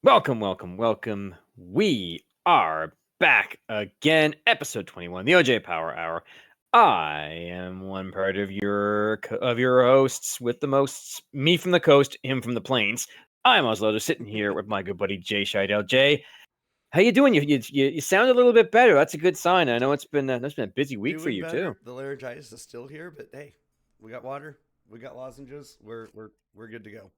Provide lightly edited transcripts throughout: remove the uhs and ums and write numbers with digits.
Welcome, welcome, welcome. We are back again, episode 21, the OJ Power Hour. I am one part of your hosts with the most, me from the coast, him from the plains. I'm Oslo, just sitting here with my good buddy Jay Scheidel. Jay, how you doing? You sound a little bit better. That's a good sign. I know it's been a busy week for Doing you too. better. The laryngitis is still here, but hey, we got water, we got lozenges. We're good to go.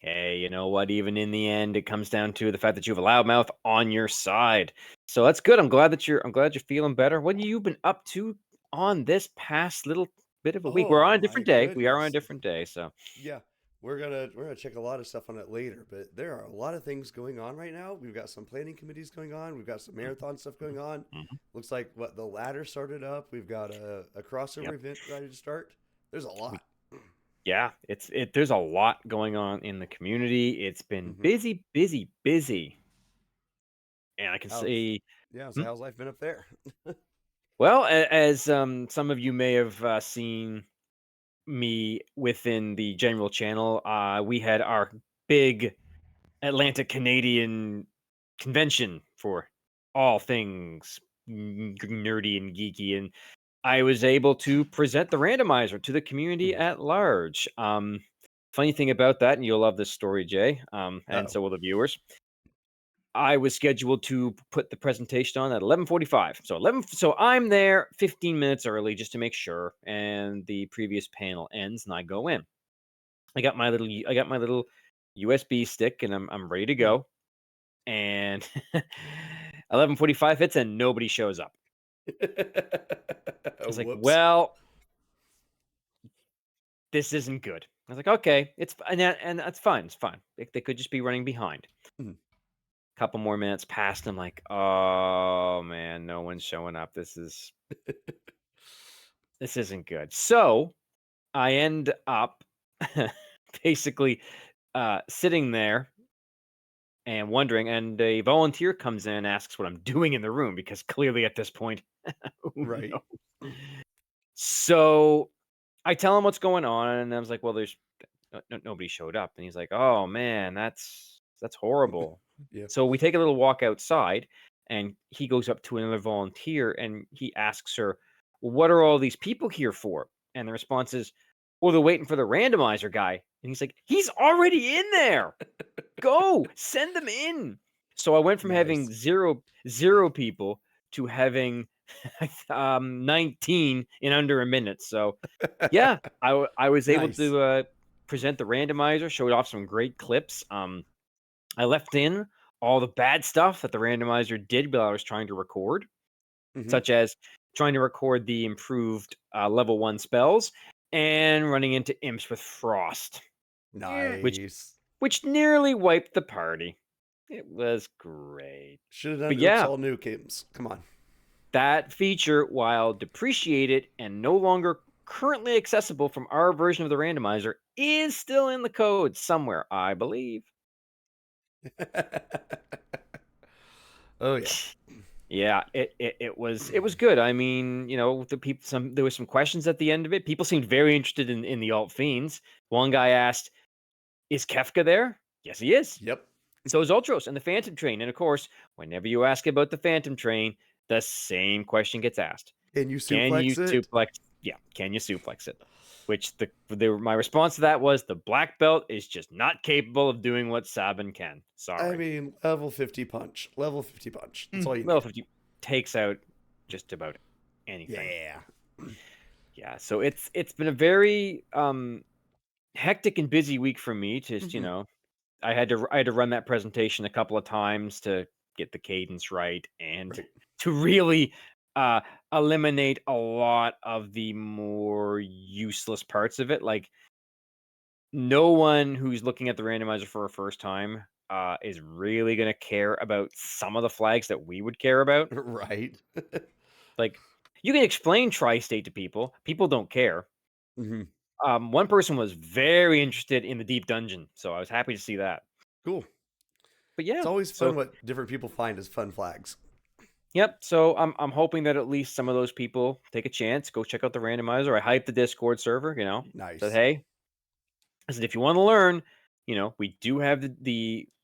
Hey, you know what? Even in the end, it comes down to the fact that you have a loudmouth on your side. So that's good. I'm glad you're feeling better. What have you been up to on this past little bit of a week? We're Oh on a my different day. We are on a goodness. different day. So Yeah, we're gonna check a lot of stuff on it later, but there are a lot of things going on right now. We've got some planning committees going on. We've got some marathon stuff going on. Mhm. Looks like what the ladder started up. We've got a crossover Yep. event ready to start. There's a We, lot. yeah, there's a lot going on in the community. It's been hmm busy, busy, busy. And I can How's say, yeah? So hmm, how's life been up there? well, as some of you may have seen me within the general channel, we had our big Atlantic Canadian convention for all things nerdy and geeky, and I was able to present the randomizer to the community at large. Funny thing about that, and you'll love this story, Jay, and Oh, so will the viewers. I was scheduled to put the presentation on at 11:45. So I'm there 15 minutes early just to make sure, and the previous panel ends, and I go in. I got my little USB stick, and I'm ready to go, and 11:45 hits and nobody shows up. I was like, whoops. "Well, this isn't good." I was like, "Okay, and that's fine. It's fine. They could just be running behind." Couple more minutes passed. I'm like, "Oh man, no one's showing up. This isn't good." So I end up basically sitting there and wondering, and a volunteer comes in and asks what I'm doing in the room because clearly at this point, who Right. knows? So I tell him what's going on, and I was like, "Well, there's nobody showed up," and he's like, "Oh man, that's horrible." Yeah. So we take a little walk outside, and he goes up to another volunteer, and he asks her, "Well, what are all these people here for?" And the response is, "Well, they're waiting for the randomizer guy," and he's like, "He's already in there. Go send them in." So I went from having Nice. zero people to having 19 in under a minute. So yeah, I was able Nice. to present the randomizer, showed off some great clips. I left in all the bad stuff that the randomizer did while I was trying to record, hmm such as trying to record the improved level 1 spells and running into imps with frost, which Nice. nearly wiped the party. It was great. Should have But done oops yeah, all new games. Come on. that feature, while depreciated and no longer currently accessible from our version of the randomizer, is still in the code somewhere, I believe. Oh yeah. Yeah, it was good. I mean, there was some questions at the end of it. People seemed very interested in the alt fiends. One guy asked, "Is Kefka there?" Yes, he is. Yep. So is Ultros and the Phantom Train. And of course, whenever you ask about the Phantom Train, the same question gets asked. Can you Can you suplex it? suplex? Yeah, can you suplex it? Which my response to that was the black belt is just not capable of doing what Sabin can. I Sorry. mean, level 50 punch. Level 50 punch. That's all you Well, need. 50 takes out just about anything. Yeah. Yeah, so it's been a very hectic and busy week for me. Just hmm I had to run that presentation a couple of times to get the cadence right and Right. to really uh eliminate a lot of the more useless parts of it. Like no one who's looking at the randomizer for a first time is really going to care about some of the flags that we would care about. Right. Like you can explain tri-state to people. People don't care. hmm One person was very interested in the deep dungeon, so I was happy to see that. Cool. But It's yeah, always fun so what different people find as fun flags. yep. So I'm hoping that at least some of those people take a chance, go check out the randomizer. I hyped the Discord server, said, Nice. "Hey," I said, "if you want to learn, we do have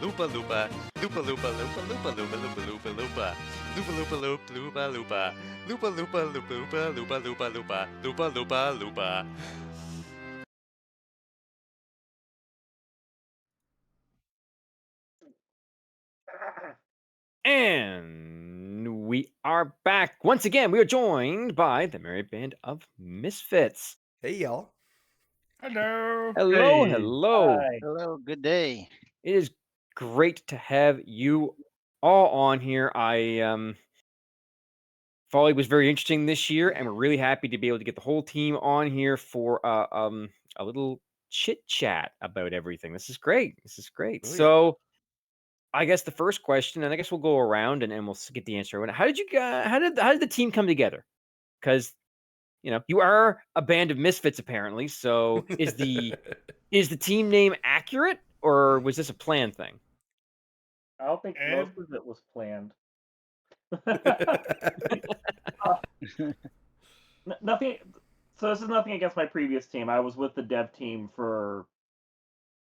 Lupa Lupa, Lupa Lupa, Lupa Lupa, Lupa Lupa, Lupa Lupa, Lupa Lupa, Lupa Lupa, Lupa Lupa, Lupa Lupa, Lupa Lupa, Lupa, Lupa Lupa, Lupa. And we are back. Once again, we are joined by the merry band of Misfits. Hey, y'all. Hello. Hello, Hey. hello. Hi. Hello, good day. It is great to have you all on here. Folly was very interesting this year, and we're really happy to be able to get the whole team on here for a little chit chat about everything. This is great. This is great. Oh, yeah. So, I guess the first question, and I guess we'll go around and we'll get the answer. How did you guys? How did the team come together? Because you are a band of misfits apparently. So is the team name accurate, or was this a planned thing? I don't think And- most of it was planned. Nothing. So this is nothing against my previous team. I was with the dev team for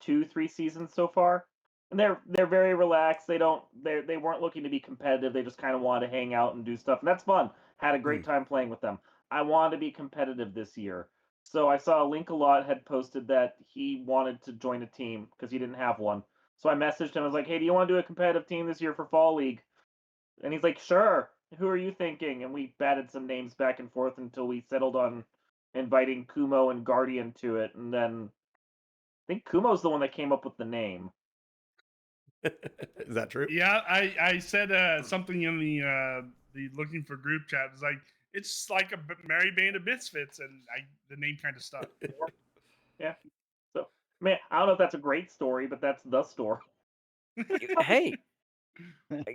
2-3 seasons so far, and they're very relaxed. They weren't looking to be competitive. They just kind of wanted to hang out and do stuff, and that's fun. Had a great time playing with them. I wanted to be competitive this year, so I saw Link-A-Lot had posted that he wanted to join a team because he didn't have one. So I messaged him. I was like, "Hey, do you want to do a competitive team this year for Fall League?" And he's like, "Sure. Who are you thinking?" And we batted some names back and forth until we settled on inviting Kumo and Guardian to it. And then I think Kumo's the one that came up with the name. Is that true? Yeah, I said something in the looking for group chat. It's like it's like a merry band of misfits, and the name kind of stuck. Yeah. So, man, I don't know if that's a great story, but that's the story. Hey,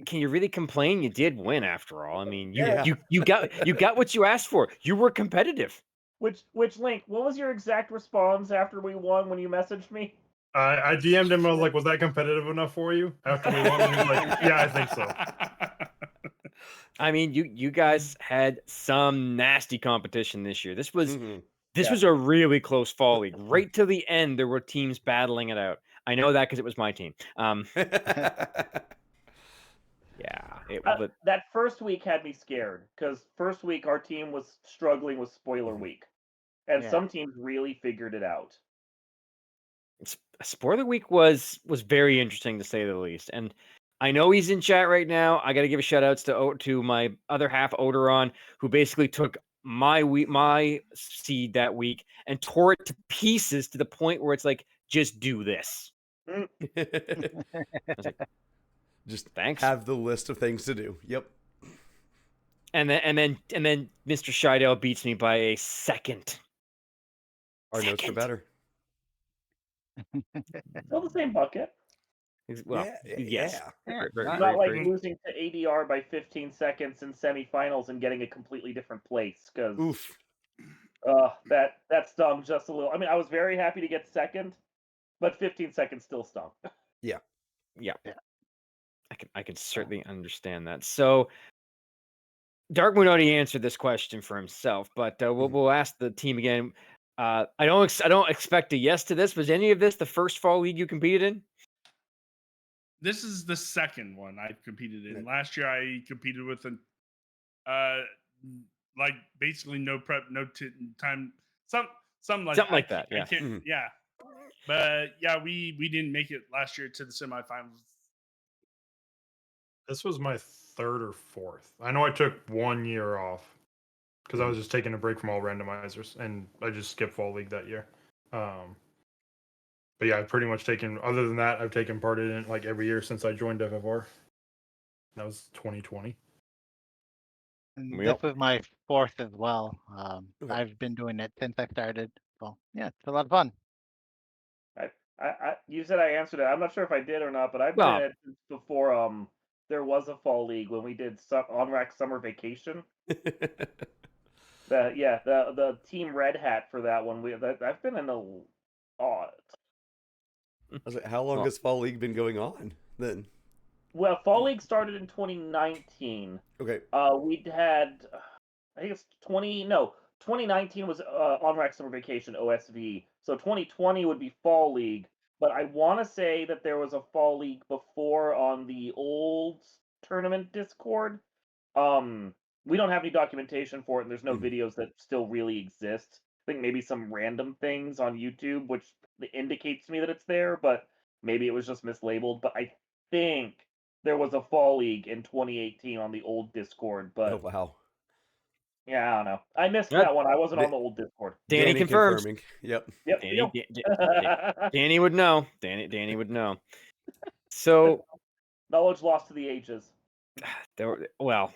can you really complain? You did win after all. I mean, Yeah. you got what you asked for. You were competitive. Which Link, what was your exact response after we won when you messaged me? I DM'd him. I was like, "Was that competitive enough for you?" After we won, and he was like, "Yeah, I think so." I mean, you guys had some nasty competition this year. This was Mhm. this Yeah. was a really close fall league. Right to the end, there were teams battling it out. I know that because it was my team. Yeah, but That first week had me scared because first week our team was struggling with spoiler week, and Yeah. some teams really figured it out. Spoiler Week was very interesting to say the least. And I know he's in chat right now. I got to give a shout outs to my other half Odoron, who basically took my seed that week and tore it to pieces to the point where it's like, just do this. I was like, Just thanks. have the list of things to do. Yep. And then Mr. Scheidel beats me by a second. Our notes are Second. better. Still the same bucket. Well, Yeah, yes. yeah. Very, very, Not Not very, like very- losing to ADR by 15 seconds in semifinals and getting a completely different place. Because Oof. that stung just a little. I mean, I was very happy to get second, but 15 seconds still stung. Yeah. Yeah. I can certainly understand that. So Dark Moon already answered this question for himself, but we'll ask the team again. I don't expect a yes to this. Was any of this the first fall league you competed in? This is the second one I competed in. Yeah. Last year I competed with like basically no prep, no time, something like Something like that, I yeah. can't, Mhm. yeah. But yeah, we didn't make it last year to the semifinals. This was my third or fourth. I know I took 1 year off because I was just taking a break from all randomizers, and I just skipped fall league that year. But yeah, I've pretty much taken. Other than that, I've taken part in it like every year since I joined FFR. That was 2020. And Yep. this was my fourth as well. Okay. I've been doing it since I started. So yeah, it's a lot of fun. You said I answered it. I'm not sure if I did or not, but I've been Well- in it since before there was a fall league when we did on-rack summer vacation. The team Red Hat for that one. I've been in a lot. I was like, how long Well- has Fall League been going on then? Well, fall league started in 2019. Okay. We'd had, I think it's 2019 was on-rack summer vacation OSV. So 2020 would be fall league. But I want to say that there was a fall league before on the old tournament Discord. We don't have any documentation for it, and there's no videos that still really exist. I think maybe some random things on YouTube, which indicates to me that it's there, but maybe it was just mislabeled. But I think there was a fall league in 2018 on the old Discord, but Oh wow. yeah, I don't know. I missed Yep. that one. I wasn't on the old Discord. Danny confirms. confirming. Yep. Yep. Danny would know. Danny would know. So Knowledge lost to the ages. well,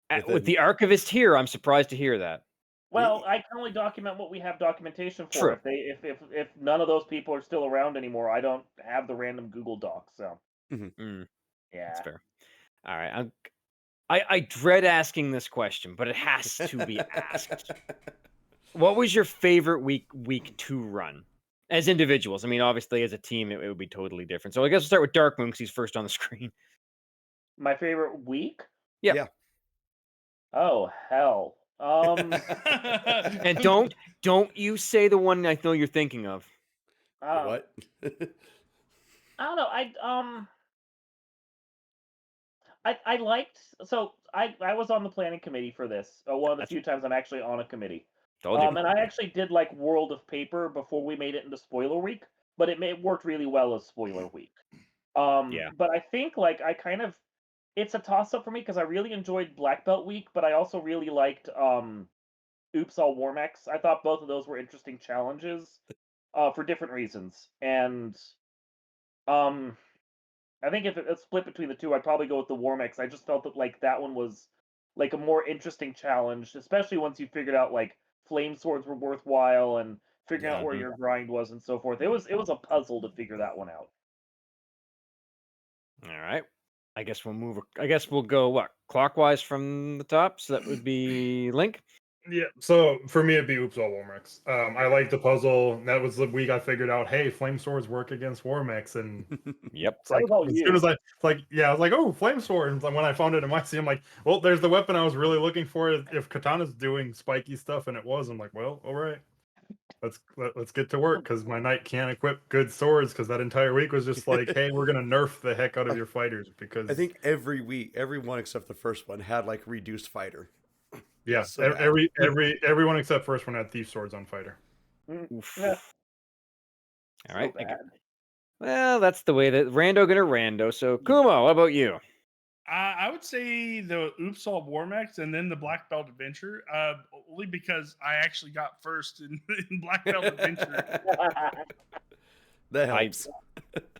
with Within- the archivist here, I'm surprised to hear that. Well, I can only document what we have documentation for. True. If none of those people are still around anymore, I don't have the random Google Doc. So Mm, yeah, that's fair. All right, I dread asking this question, but it has to be asked. What was your favorite week 2 run as individuals? I mean, obviously as a team, it would be totally different. So I guess we'll start with Dark Moon because he's first on the screen. my favorite week. Yep. Yeah. Oh hell. And don't you say the one I know you're thinking of. What? I don't know. I liked, so I was on the planning committee for this. One of the few times I'm actually on a committee. Told you. And I actually did like World of Paper before we made it into Spoiler Week, but it worked really well as Spoiler Week. Yeah. But I think like it's a toss up for me because I really enjoyed Black Belt Week, but I also really liked Oops All Warmex. I thought both of those were interesting challenges for different reasons. And I think if it's split between the two, I'd probably go with the Warmex. I just felt that like that one was like a more interesting challenge, especially once you figured out like flame swords were worthwhile and figuring out where your grind was and so forth. It was a puzzle to figure that one out. All right. I guess we'll go what clockwise from the top. So that would be Link. Yeah, so for me, it'd be Oops All Warmex. I like the puzzle. That was the week I figured out, hey, flame swords work against Warmex, and Yep. it's like was all as you. soon as I I was like, oh, flame sword. And when I found it in my I'm like, well, there's the weapon I was really looking for. If Katana's doing spiky stuff, and it was, I'm like, well, all right, let's get to work because my knight can't equip good swords because that entire week was just like, hey, we're gonna nerf the heck out of your fighters because I think every week, every one except the first one had like reduced fighter. yeah, So bad. everyone except first one had thief swords on fighter. Oof. Yeah. All right. So bad. Well, that's the way that Rando gonna Rando. So Kumo, what about you? I would say the Oops All Warmex and then the Black Belt Adventure, only because I actually got first in Black Belt Adventure. That helps.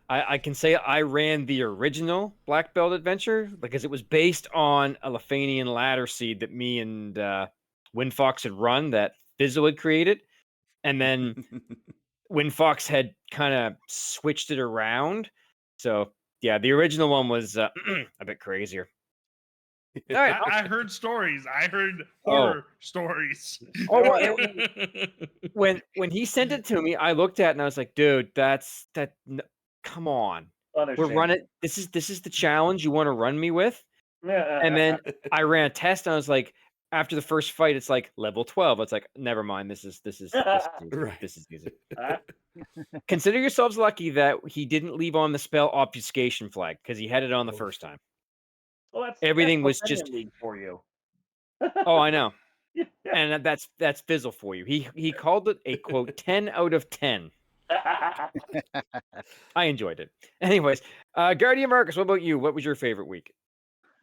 I can say I ran the original Black Belt Adventure because it was based on a Lefanian ladder seed that me and Windfox had run that Fizzle had created. And then Windfox had kind of switched it around. So, yeah, the original one was a bit crazier. All right. I heard stories. I heard horror stories. Oh, well, when he sent it to me, I looked at it and I was like, dude, come on. We're Unashamed. running. This is the challenge you want to run me with? And then I ran a test and I was like, after the first fight, it's like level 12. It's like, never mind. This is easy. Right. This is easy. Consider yourselves lucky that he didn't leave on the spell obfuscation flag because he had it on the first time. Well, that's Everything was Millennium just- League for you. Oh, I know. Yeah. And that's Fizzle for you. He called it a quote 10 out of 10. I enjoyed it. Anyways, Guardian Marcus, what about you? What was your favorite week?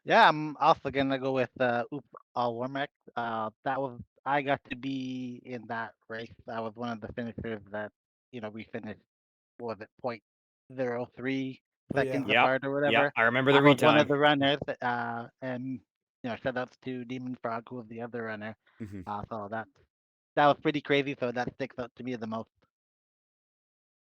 Yeah, I'm also gonna go with Oop All Warmack. That was I got to be in that race. I was one of the finishers that we finished. What was it 0.03 Oh yeah. seconds Yep. apart or Yep. whatever? I remember the I was one of retime. the runners. And shout outs to Demon Frog, who was the other runner. Mhm. So that was pretty crazy. So that sticks out to me the most.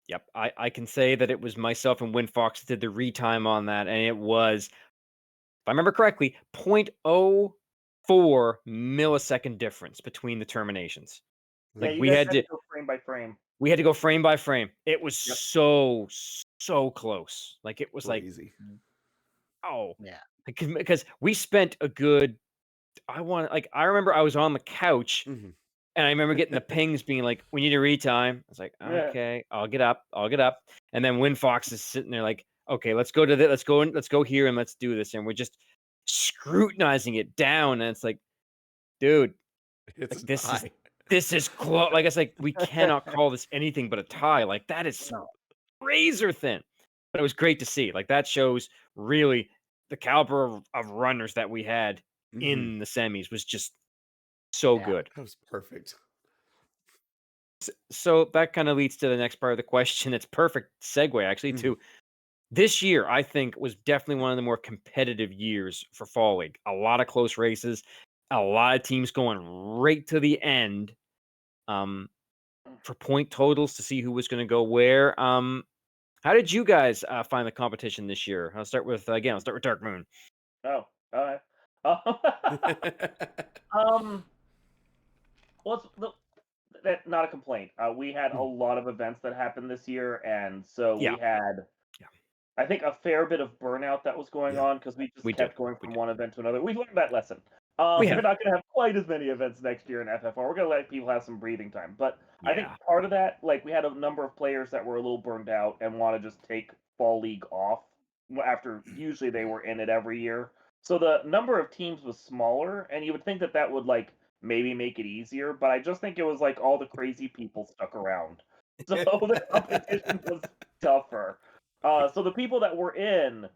Yep. I can say that it was myself and WinFox that did the retime on that, and it was, if I remember correctly, 0.04 millisecond difference between the terminations. Yeah, Like you we guys had had to to go frame by frame. go frame by frame. It was Yep. so close. Like it was like, Crazy. oh, Yeah. because we spent a good. I remember I was on the couch. Mhm. And I remember getting the pings being like, "We need a retime." I was like, Yeah. "Okay, I'll get up." And then WinFox is sitting there like, "Okay, let's go let's go here and let's do this." And we're just scrutinizing it down, and it's like, dude, It's like a tie. this is close. Like it's like we cannot call this anything but a tie. Like that is No. razor thin. But it was great to see. Like that shows really the caliber of runners that we had Mhm. in the semis was just so Yeah. good. That was perfect. So that kind of leads to the next part of the question. It's perfect segue actually Mhm. to this year. I think was definitely one of the more competitive years for Fall League. A lot of close races, a lot of teams going right to the end, for point totals to see who was going to go where. How did you guys find the competition this year? I'll start with again. I'll start with Dark Moon. Oh, all right. Um, well, not a complaint. We had a lot of events that happened this year, and so Yeah, we had, yeah, I think, a fair bit of burnout that was going Yeah. on because we just we did, kept going we from did, one event to another. We learned that lesson. we We're have, not going to have quite as many events next year in FFR. We're going to let people have some breathing time. But I think yeah, part of that, like, we had a number of players that were a little burned out and want to just take Fall League off after usually they were in it every year. So the number of teams was smaller, and you would think that that would, like, maybe make it easier, but I just think it was like all the crazy people stuck around. So the competition was tougher. So the people that were in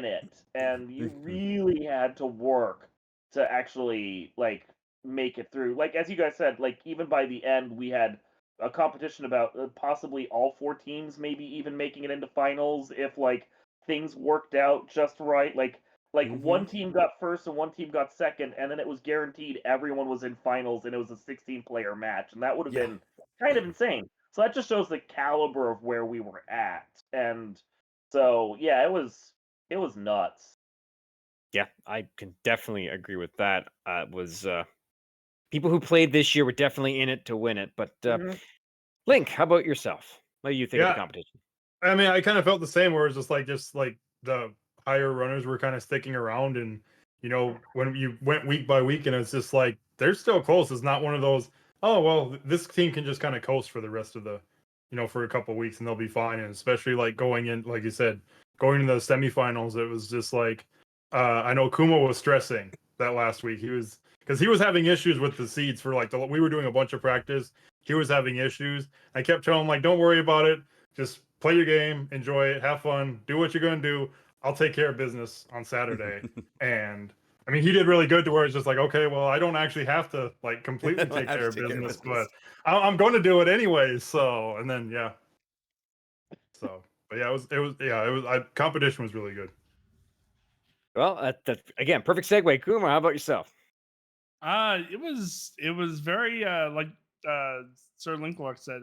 it, and you really had to work to actually like make it through. Like as you guys said, like even by the end, we had a competition about possibly all four teams, maybe even making it into finals if like things worked out just right. Like one Mhm. team got first and one team got second, and then it was guaranteed everyone was in finals, and it was a 16-player match, and that would have Yeah. been kind of insane. So that just shows the caliber of where we were at, and so yeah, it was nuts. yeah. I can definitely agree with that. It was people who played this year were definitely in it to win it. But Mhm. Link, how about yourself? What do you think of the Yeah, competition? I mean, I kind of felt the same. Where it's just like the higher runners were kind of sticking around, and when you went week by week, and it's just like they're still close. It's not one of those. Oh well, this team can just kind of coast for the rest of the, for a couple weeks, and they'll be fine. And especially like going in, like you said, going to the semifinals, it was just like I know Kuma was stressing that last week. He was because he was having issues with the seeds for like we were doing a bunch of practice. He was having issues. I kept telling him like, don't worry about it, just play your game, enjoy it, have fun, do what you're gonna do. I'll take care of business on Saturday. And I mean, he did really good to where it's just like, okay, well, I don't actually have to like completely I take have care to of take care of business, business. but I'm going to do it anyways. So, and then yeah, so but yeah, competition was really good. Well, that again, perfect segue. Kuma, how about yourself? It was very like uh Sir Linklock said.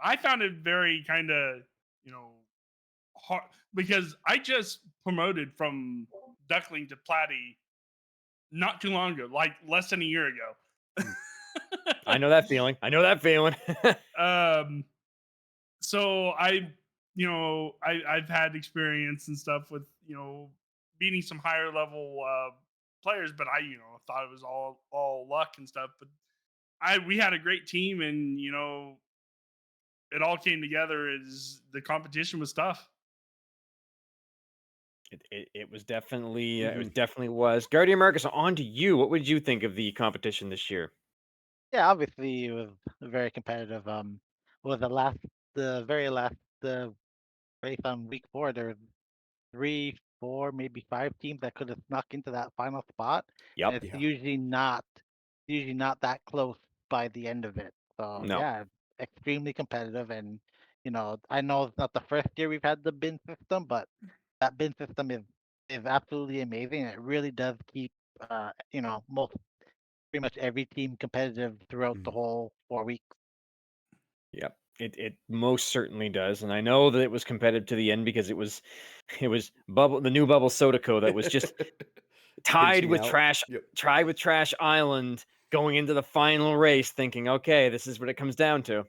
I found it very kind of you know hard because I just promoted from Duckling to Platy not too long ago, like less than a year ago. I know that feeling. I know that feeling. um, so I've had experience and stuff with beating some higher level players, but I thought it was all luck and stuff. But we had a great team, and it all came together. Is the competition was tough. It was definitely it was Mhm. definitely was. Guardian Marcus, on to you. What would you think of the competition this year? Yeah, obviously it was very competitive. What was the last the very last race on week 4, there's 3, 4, maybe 5 teams that could have snuck into that final spot, and Yep. it's Yeah. usually not that close by the end of it. So No. yeah, extremely competitive, and I know it's not the first year we've had the bin system, but that bin system is absolutely amazing. And it really does keep most pretty much every team competitive throughout the Mhm. whole 4 weeks. Yep. It most certainly does, and I know that it was competitive to the end because it was the new Bubble Soda Co. that was just tied Pinching with out. Trash Yep. tied with Trash Island going into the final race, thinking, okay, this is what it comes down to.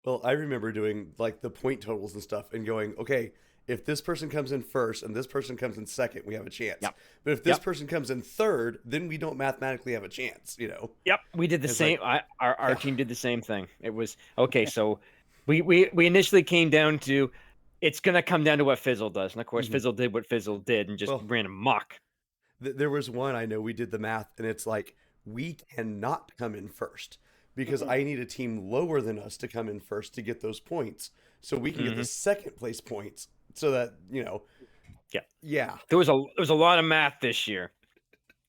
Well, I remember doing like the point totals and stuff and going, okay, if this person comes in first and this person comes in second, we have a chance. Yep. But if this Yep. person comes in third, then we don't mathematically have a chance, Yep, we did the It's same. like, Our yeah. team did the same thing. It was okay. So we initially came down to it's gonna come down to what Fizzle does, and of course Mhm. Fizzle did what Fizzle did and just Well, ran amok. there was one I know we did the math, and it's like we cannot come in first because Mhm. I need a team lower than us to come in first to get those points, so we can get the Hmm. second place points, so that Yeah, yeah. there was a lot of math this year.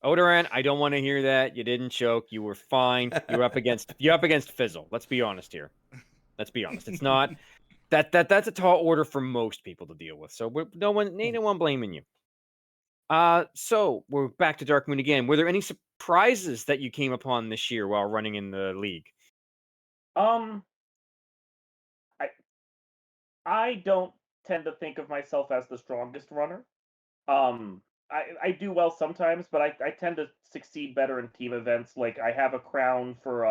Odoran, I don't want to hear that. You didn't choke. You were fine. You're up against Fizzle. Let's be honest here. Let's be honest. It's not that's a tall order for most people to deal with. So ain't no one blaming you. So we're back to Dark Moon again. Were there any surprises that you came upon this year while running in the league? Um, I I don't tend to think of myself as the strongest runner. Um, I do well sometimes, but I tend to succeed better in team events. Like I have a crown for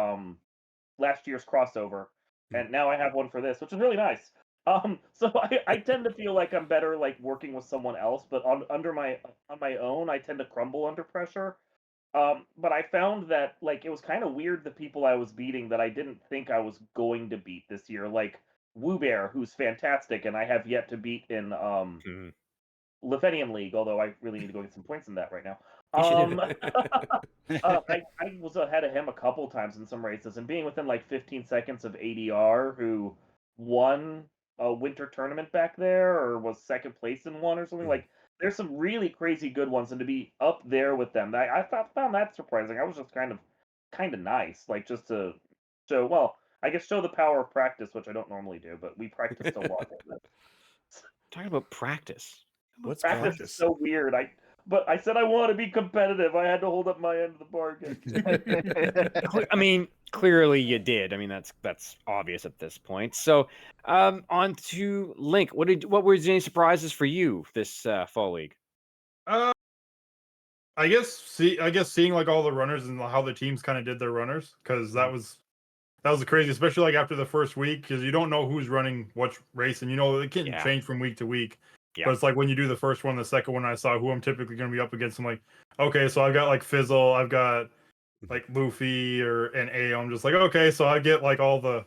last year's crossover, and now I have one for this, which is really nice. So I tend to feel like I'm better like working with someone else, but on my own, I tend to crumble under pressure. But I found that like it was kind of weird the people I was beating that I didn't think I was going to beat this year, like Woo Bear, who's fantastic, and I have yet to beat in Mhm. Lefenium League, although I really need to go get some points in that right now. Yes, you do. I was ahead of him a couple times in some races, and being within like 15 seconds of ADR, who won a winter tournament back there, or was second place in one or something. Like, there's some really crazy good ones, and to be up there with them, found that surprising. I was just kind of nice, like just to show. Well, I guess show the power of practice, which I don't normally do, but we practiced a lot. Talking about practice. What's Practice is practice? so weird. But I said I want to be competitive. I had to hold up my end of the bargain. I mean, clearly you did. I mean, that's obvious at this point. So, on to Link. What were any surprises for you this fall league? Uh, I guess seeing like all the runners and how the teams kind of did their runners, because that was crazy, especially like after the first week, because you don't know who's running which race, and it can Yeah. change from week to week. Yeah. But it's like when you do the first one, the second one, I saw who I'm typically going to be up against. I'm like, okay, so I've got like Fizzle, I've got like Luffy and A. I'm just like, okay, so I get like all the.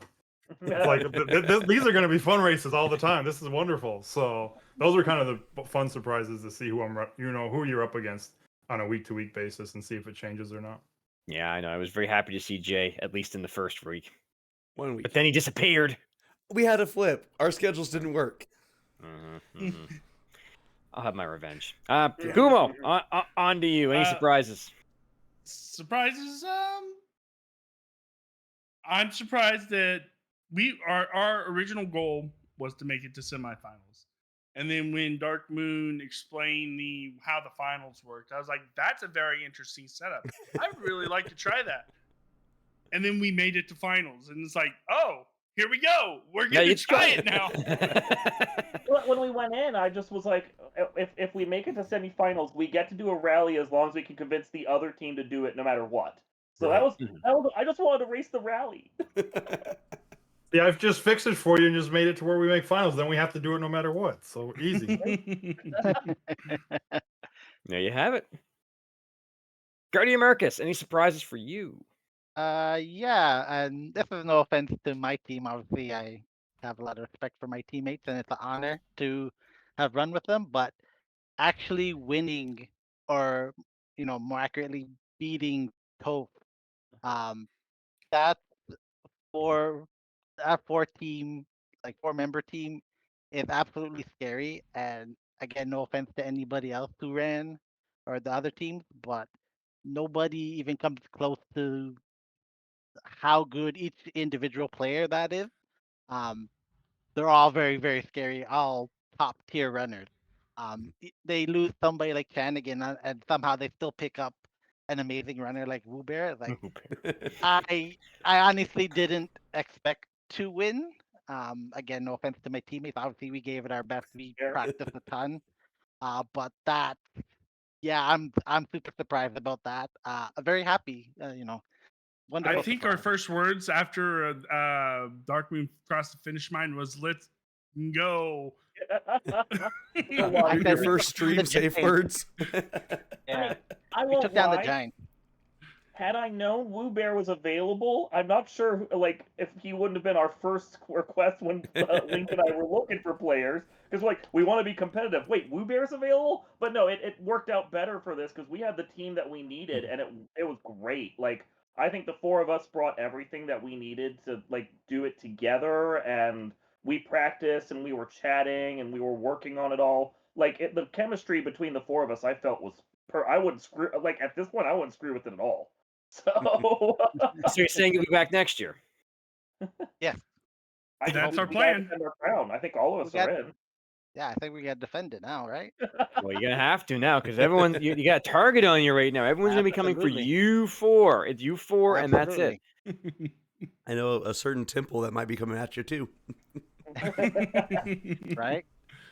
It's like these are going to be fun races all the time. This is wonderful. So those are kind of the fun surprises to see who who you're up against on a week to week basis and see if it changes or not. Yeah, I know. I was very happy to see Jay at least in the first week, 1 but week. then he disappeared. We had a flip. Our schedules didn't work. I'll have my revenge. Yeah. Gumo, on to you. Any surprises? Surprises. I'm surprised that our original goal was to make it to semifinals. And then when Dark Moon explained how the finals worked, I was like, that's a very interesting setup. I would really like to try that. And then we made it to finals, and it's like, oh, here we go. We're gonna try it now. When we went in, I just was like, if we make it to semifinals, we get to do a rally as long as we can convince the other team to do it, no matter what. So Right. I just wanted to race the rally. Yeah, I've just fixed it for you and just made it to where we make finals. Then we have to do it no matter what. So easy. There you have it. Guardian Marcus, any surprises for you? Yeah, and this is no offense to my team. Obviously, I have a lot of respect for my teammates, and it's an honor to have run with them. But actually winning, or more accurately, beating Toph, um, that for that 4 team like 4-member team is absolutely scary. And again, no offense to anybody else who ran or the other teams, but nobody even comes close to how good each individual player that is. Um, they're all very, very scary, all top tier runners. They lose somebody like Flanagan, and somehow they still pick up an amazing runner like Woobear. Like I, I honestly didn't expect to win. Again, no offense to my teammates. Obviously, we gave it our best. We Sure. practiced a ton. But that, yeah, I'm super surprised about that. Very happy. I Wonderful think our surprise. first words after Dark Moon crossed the finish line was "Let's go." I Your said we first took down the stream safe Giants. words. I mean, Yeah, I we won't took down the lie. Giants. Had I known Woo Bear was available, I'm not sure like if he wouldn't have been our first request when Link and I were looking for players because like we want to be competitive. Wait, Woo Bear's available? But no, it worked out better for this because we had the team that we needed and it was great. Like I think the four of us brought everything that we needed to like do it together and we practiced and we were chatting and we were working on it all. Like the chemistry between the four of us, I felt was I wouldn't screw like at this point I wouldn't screw with it at all. So So you're saying you'll be back next year? Yeah, That's our we gotta plan. defend our crown. I think all of we us got. are in. Yeah, I think we got to defend it now, right? Well, you're gonna have to now because everyone you got a target on you right now. Everyone's gonna be coming for Absolutely. you four. It's you four, and that's it. Absolutely. I know a certain temple that might be coming at you too. Right?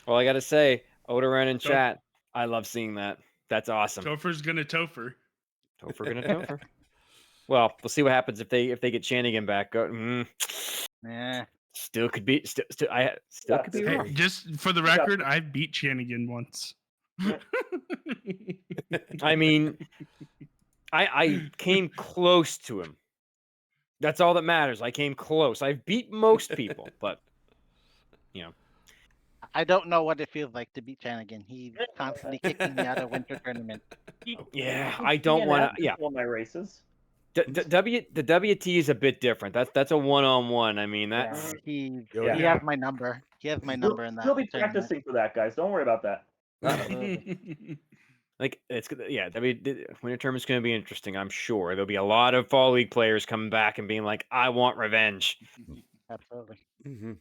Well, I gotta say, Odoran in Go- chat, I love seeing that. That's awesome. Topher's gonna Topher. Topher gonna Topher. Well, we'll see what happens if they get Shanigan back. Yeah. Still could be still could be Hey, rough. just for the record, I beat Shanigan once. I mean, I came close to him. That's all that matters. I came close. I've beat most people, but you know. I don't know what it feels like to beat Flanagan. He's constantly kicking me out of winter tournament. Yeah, I don't want to. Yeah, One of my races. the WT is a bit different. That's a one-on-one. I mean, that's He Yeah. has my number. He has my number in that He'll be tournament. practicing for that, guys. Don't worry about that. Absolutely. like it's yeah. Winter tournament's going to be interesting. I'm sure there'll be a lot of fall league players coming back and being like, "I want revenge." Absolutely. Mm-hmm.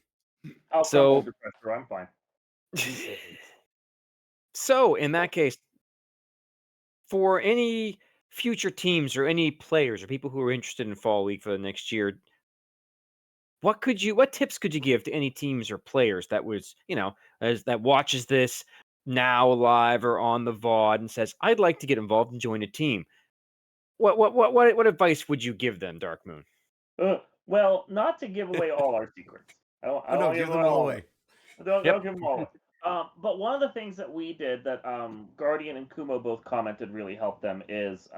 I'll So- crumble under pressure. I'm fine. So in that case, for any future teams or any players or people who are interested in fall league for the next year, what tips could you give to any teams or players that was, that watches this now live or on the VOD and says, I'd like to get involved and join a team? What advice would you give them, Dark Moon? Well, not to give away all our secrets. I don't No, wanna give them all away. Don't Yep. give them all away. But one of the things that we did that Guardian and Kumo both commented really helped them is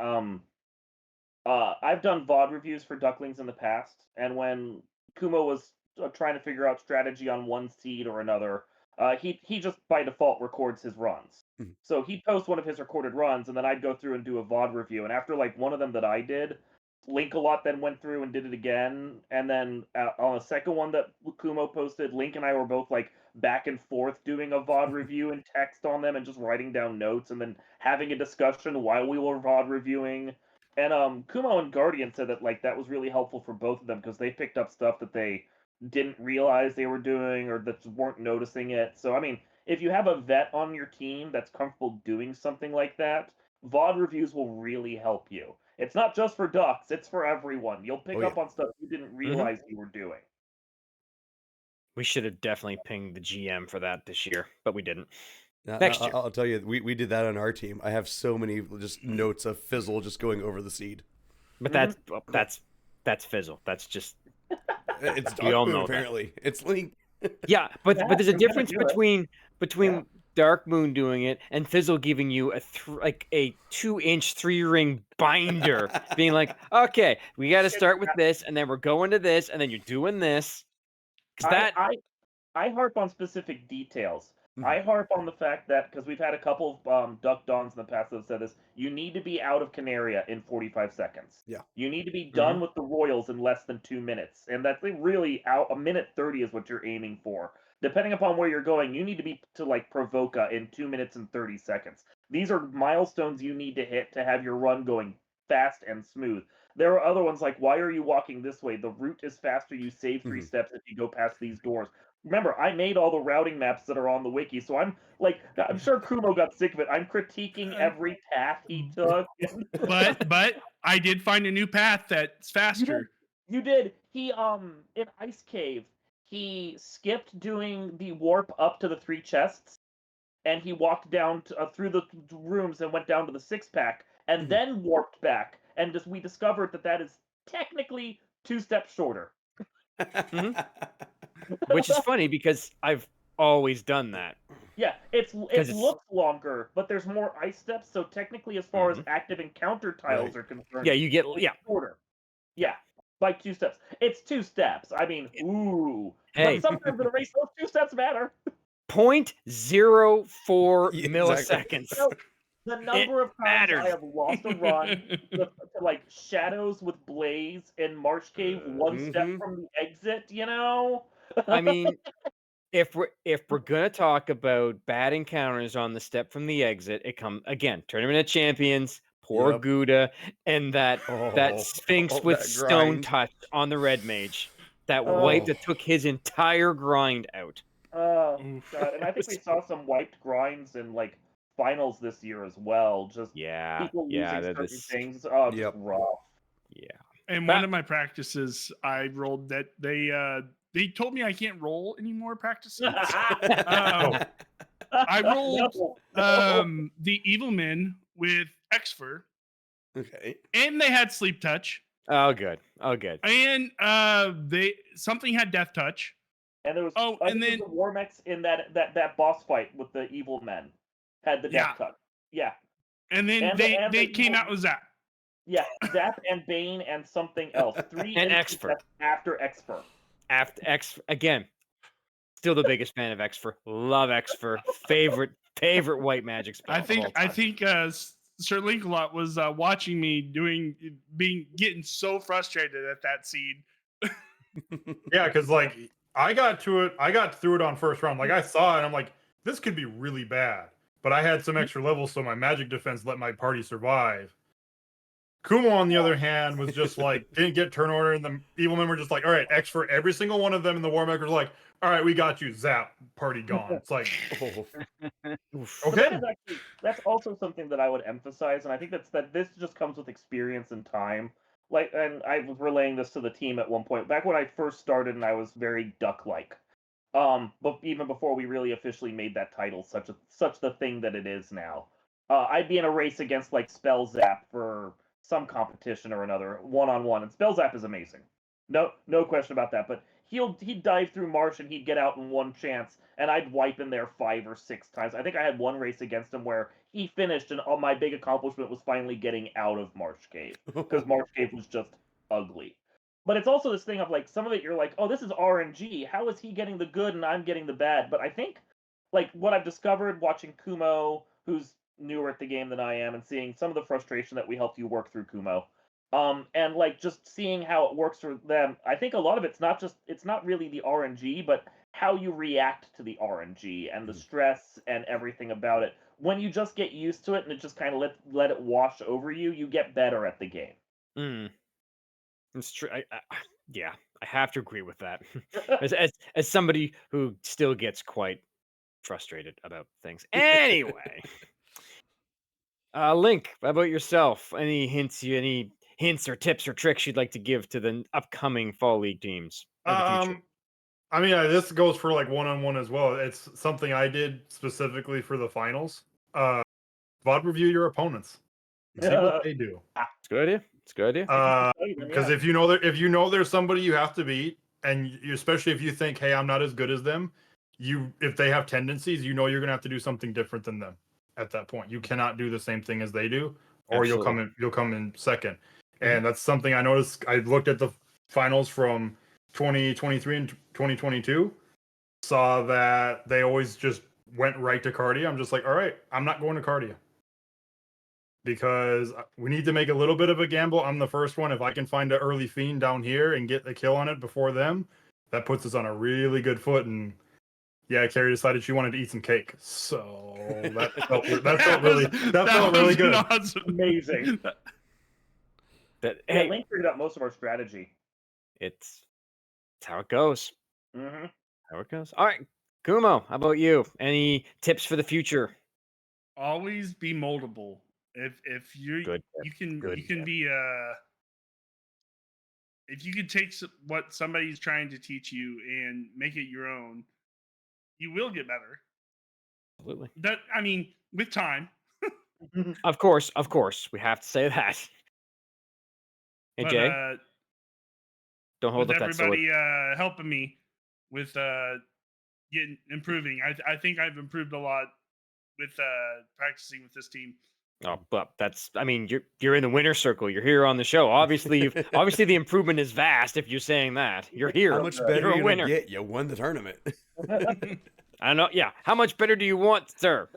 I've done VOD reviews for Ducklings in the past, and when Kumo was trying to figure out strategy on one seed or another, he just by default records his runs. Mhm. So he'd post one of his recorded runs, and then I'd go through and do a VOD review. And after like one of them that I did, Link a lot then went through and did it again. And then on a second one that Kumo posted, Link and I were both like back and forth doing a VOD review and text on them and just writing down notes and then having a discussion while we were VOD reviewing. And Kumo and Guardian said that like that was really helpful for both of them because they picked up stuff that they didn't realize they were doing or that weren't noticing it. So I mean, if you have a vet on your team that's comfortable doing something like that, VOD reviews will really help you. It's not just for Ducks, it's for everyone. You'll pick Oh, up yeah. on stuff you didn't realize you were doing. We should have definitely pinged the GM for that this year, but we didn't. Now, Next year. I'll tell you, we did that on our team. I have so many just notes of Fizzle just going over the seed. But that's Fizzle. That's just It's We all Dark Moon, know that. apparently. It's Link. yeah. But Yeah, there's a I'm gonna difference do it. between Yeah. Dark Moon doing it and Fizzle giving you a 2-inch 3-ring binder, being like, okay, we got to start with this, and then we're going to this, and then you're doing this. Because that I harp on specific details. I harp on the fact that, because we've had a couple of Duck Dons in the past that have said this, you need to be out of Canaria in 45 seconds. Yeah. You need to be done with the Royals in less than 2 minutes. And that's really out. A minute 30 is what you're aiming for. Depending upon where you're going, you need to be to like Provoca in 2 minutes and 30 seconds. These are milestones you need to hit to have your run going fast and smooth. There are other ones like, why are you walking this way? The route is faster. You save 3 steps if you go past these doors. Remember, I made all the routing maps that are on the wiki, so I'm sure Kumo got sick of it. I'm critiquing every path he took. But I did find a new path that's faster. You did. He in Ice Cave, he skipped doing the warp up to the 3 chests, and he walked down through the rooms and went down to the 6-pack, and then warped back. And we discovered that is technically 2 steps shorter. Which is funny because I've always done that. Yeah, it looks longer, but there's more ice steps, so technically, as far as active encounter tiles are concerned, Yeah, you get shorter. Yeah, by 2 steps. It's 2 steps. I mean, ooh. Hey. But sometimes in a race, those 2 steps matter. 0.04 Yeah, milliseconds. So, the number of times I have lost a run to like Shadows with Blaze in Marsh Cave, 1 step from the exit, you know? I mean, if we're gonna talk about bad encounters on the step from the exit, it come again, Tournament of Champions, poor Yep. Gouda, and that Sphinx with that Stone grind. Touch on the Red Mage. That Oh. wipe that took his entire grind out. Oh, God. And I think we saw some wiped grinds in like finals this year as well. Just people losing certain things. Oh, just rough. Yeah. And one of my practices, I rolled that they told me I can't roll any more practices. I rolled the Evil Men with Exfer. Okay. And they had Sleep Touch. Oh, good. Oh, good. And something had Death Touch. And there was and then the Warmex in that boss fight with the Evil Men had the Death Touch. Yeah. And then they came out with Zap. Yeah, Zap and Bane and something else. 3 and Exfer after Exfer. After Exfer again. Still the biggest fan of Exfer. Love Exfer. Favorite white magic spell. I think Sir Linkalot was watching me getting so frustrated at that scene. Yeah, because like I got through it on first round. Like I saw it, and I'm like, this could be really bad. But I had some extra levels, so my magic defense let my party survive. Kumo, on the other hand, was just like didn't get turn order, and the evil men were just like, all right, X for every single one of them, and the War Maker's like, all right, we got you, zap, party gone. It's like, okay. That's also something that I would emphasize, and I think that this just comes with experience and time. Like, and I was relaying this to the team at one point back when I first started, and I was very duck-like. But even before we really officially made that title such the thing that it is now, I'd be in a race against like Spell Zap for some competition or another, 1-on-1, and Spell Zap is amazing. No question about that. But he'd dive through Marsh and he'd get out in one chance, and I'd wipe in there 5 or 6 times. I think I had one race against him where he finished, and all my big accomplishment was finally getting out of Marsh Cave because Marsh Cave was just ugly. But it's also this thing of like some of it you're like, oh, this is RNG. How is he getting the good and I'm getting the bad? But I think like what I've discovered watching Kumo, who's newer at the game than I am, and seeing some of the frustration that we helped you work through, Kumo. And like just seeing how it works for them, I think a lot of it's not really the RNG, but how you react to the RNG and the stress and everything about it. When you just get used to it and it just kind of let it wash over you, you get better at the game. It's true. I have to agree with that. as somebody who still gets quite frustrated about things. Anyway, Link, how about yourself? Any hints or tips or tricks you'd like to give to the upcoming Fall League teams? I mean, this goes for like 1-on-1 as well. It's something I did specifically for the finals. VOD review your opponents. See what they do. It's a good idea. It's a good idea. Because if you know there's somebody you have to beat, and especially if you think, hey, I'm not as good as them, if they have tendencies, you know you're gonna have to do something different than them at that point. You cannot do the same thing as they do, or Absolutely. you'll come in second. And that's something I noticed. I looked at the finals from 2023 and 2022, saw that they always just went right to Cardia. I'm just like, all right, I'm not going to Cardia because we need to make a little bit of a gamble. I'm the first one. If I can find an early fiend down here and get a kill on it before them, that puts us on a really good foot. And yeah, Carrie decided she wanted to eat some cake, so that felt really good. Awesome. Amazing. That Yeah, hey, Link figured out most of our strategy. it's how it goes. Mm-hmm. How it goes. All right, Kumo, how about you? Any tips for the future? Always be moldable. If you Good. you can Good. you can be if you can take what somebody's trying to teach you and make it your own, you will get better. Absolutely. That I mean, with time. Of course, we have to say that. Hey But Jay, don't hold with up that sword. everybody helping me with improving, I think I've improved a lot with practicing with this team. Oh, but I mean, you're in the winner circle. You're here on the show. Obviously, obviously the improvement is vast. If you're saying that, you're here. How much better You're are a you gonna winner. get? You won the tournament. I don't know. Yeah. How much better do you want, sir?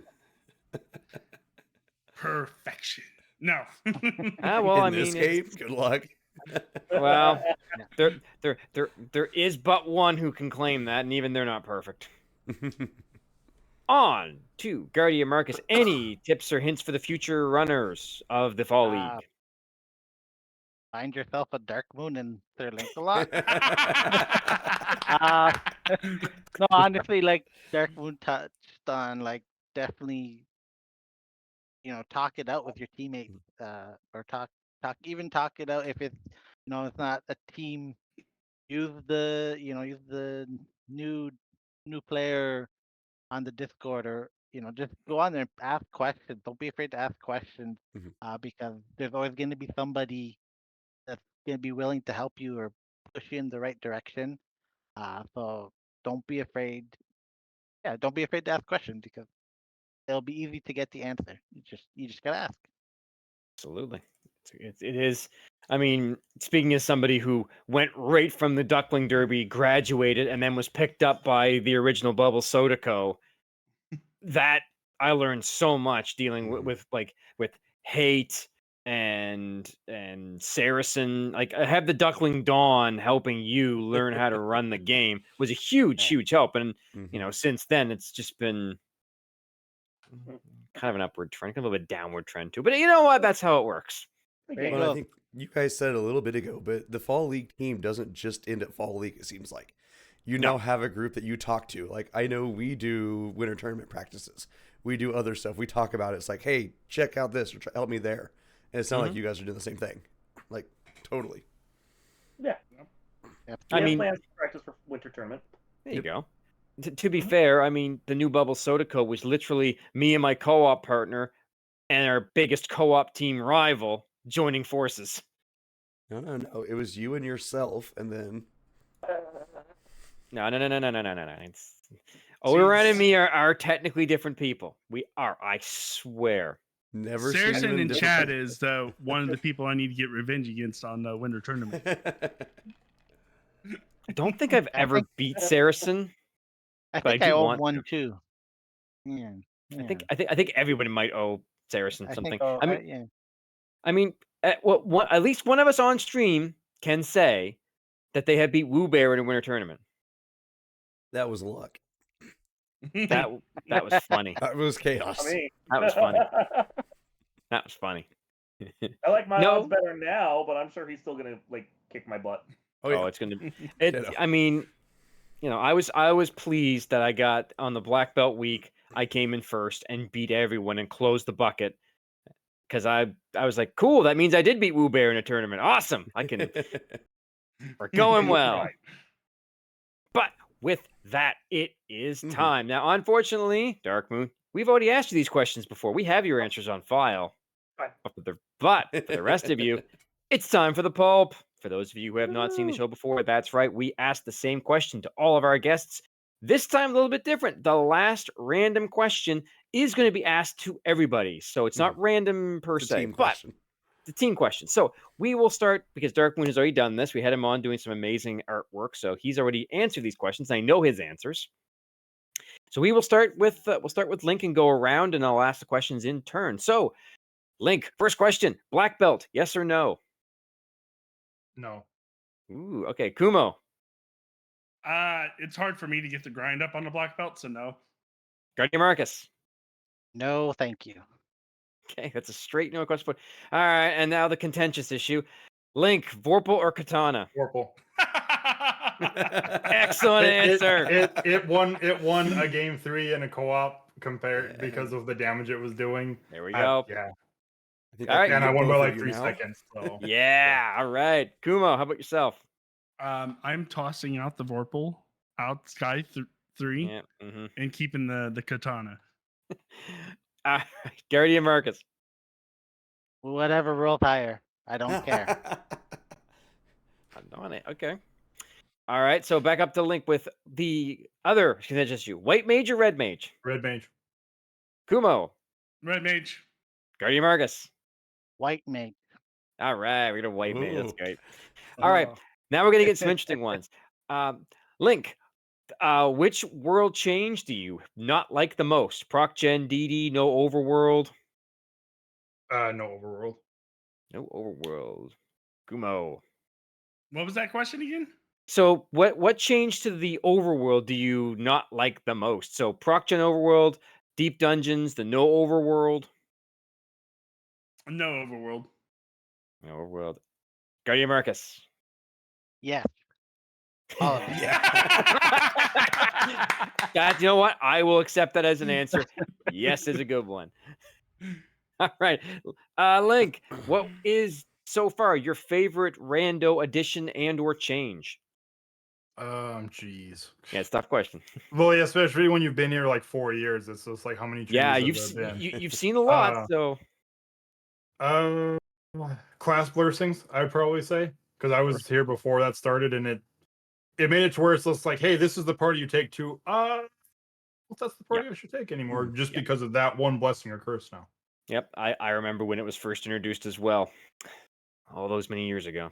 Perfection. No. Well, In I this mean, game, good luck. well, there is but one who can claim that, and even they're not perfect. On to Guardian Marcus. Any tips or hints for the future runners of the Fall League? Find yourself a Dark Moon and Sir Link-a-Lot. uh, no, honestly, like Dark Moon touched on, like definitely, talk it out with your teammates, or talk it out if it's, it's not a team. Use the new player on the Discord, or just go on there and ask questions. Don't be afraid to ask questions, Mhm. because there's always going to be somebody that's going to be willing to help you or push you in the right direction. So don't be afraid. Yeah, don't be afraid to ask questions, because it'll be easy to get the answer. You just gotta ask. Absolutely. It is. I mean, speaking as somebody who went right from the Duckling Derby, graduated, and then was picked up by the original Bubble Soda Co., that I learned so much dealing with hate and Saracen. Like, I have the Duckling Dawn helping you learn how to run the game was a huge, Right. huge help. And Mhm. since then it's just been kind of an upward trend, kind of a downward trend too. But you know what? That's how it works. There you Well, I go. think you guys said it a little bit ago, but the Fall League team doesn't just end at Fall League, it seems like. You No. now have a group that you talk to. Like, I know we do winter tournament practices. We do other stuff. We talk about it. It's like, hey, check out this or help me there. And it's not like you guys are doing the same thing. Like, totally. Yeah. Yep. We I have mean, plans to practice for winter tournament. there you go. To be fair, I mean, the new Bubble Soda Co. was literally me and my co-op partner and our biggest co-op team rival joining forces. No. It was you and yourself, and then No. See, Oran and me are technically different people. We are, I swear. never seen Saracen them in different chat places. is one of the people I need to get revenge against on the winter tournament. I don't think I've I ever think beat Saracen, I but I think I do owe want one to. too. Yeah. I Yeah. think everybody might owe Saracen I think something. yeah. I mean, at least one of us on stream can say that they have beat Woo Bear in a winter tournament. That was luck. That was funny. That was chaos. I mean, That was funny. That was funny. I like my No. odds better now, but I'm sure he's still gonna kick my butt. Oh, yeah. It's gonna. Ditto. I mean, I was pleased that I got on the black belt week. I came in first and beat everyone and closed the bucket because I was like, cool. That means I did beat Woo Bear in a tournament. Awesome. We're going well. Right. But with that, it is Mhm. time. Now, unfortunately, Dark Moon, we've already asked you these questions before. We have your answers on file. Fine. But for the rest of you, it's time for the pulp. For those of you who have not seen the Woo. show before, that's right. We asked the same question to all of our guests. This time, a little bit different. The last random question is going to be asked to everybody. So it's not random per It's a se, team but question. the team question. So we will start because Dark Moon has already done this. We had him on doing some amazing artwork. So he's already answered these questions. I know his answers. So we will start with Link and go around, and I'll ask the questions in turn. So, Link, first question: black belt, yes or no? No. Ooh, okay. Kumo, It's hard for me to get the grind up on the black belt, so no. Guardian Marcus. No, thank you. Okay, that's a straight no question. All right, and now the contentious issue: Link, Vorpal or Katana? Vorpal. Excellent answer. It won a game 3 in a co-op compared Yeah. because of the damage it was doing. There we go. Yeah, I think All I right. can and I get won by both of like you 3 now. seconds. So Yeah. All right, Kumo. How about yourself? I'm tossing out the Vorpal, out Sky 3, Yeah. Mm-hmm. and keeping the katana. All right, Guardian Marcus. Whatever rolls higher. I don't care. I'm on it. Okay. All right. So back up to Link with the other contentious issue: white mage or red mage? red mage. Kumo, Red mage. Guardian Marcus. White mage. All right, we're gonna white mage. That's Ooh. great. All right, Oh. now we're gonna get some interesting ones. Link, which world change do you not like the most? Proc Gen, DD, no overworld, No overworld. no overworld. Kumo. What was that question again? So what change to the overworld do you not like the most? So Proc Gen overworld, deep dungeons, the no overworld, No overworld. no overworld. Guardian Marcus. Yes. All of it. God, you know what? I will accept that as an answer. Yes is a good one. All right. Link, what is so far your favorite rando addition and or change? Jeez. Yeah, it's a tough question. Well, yeah, especially when you've been here like 4 years. It's just like how many Yeah, changes have there been? you've seen a lot, Uh, so Uh, class blessings, I would probably say, because I was here before that started, and it made it to where it's just like, hey, this is the party you take to. Well, that's the yeah. party I should take anymore, just Yep. because of that one blessing or curse now. Yep. I remember when it was first introduced as well. All those many years ago.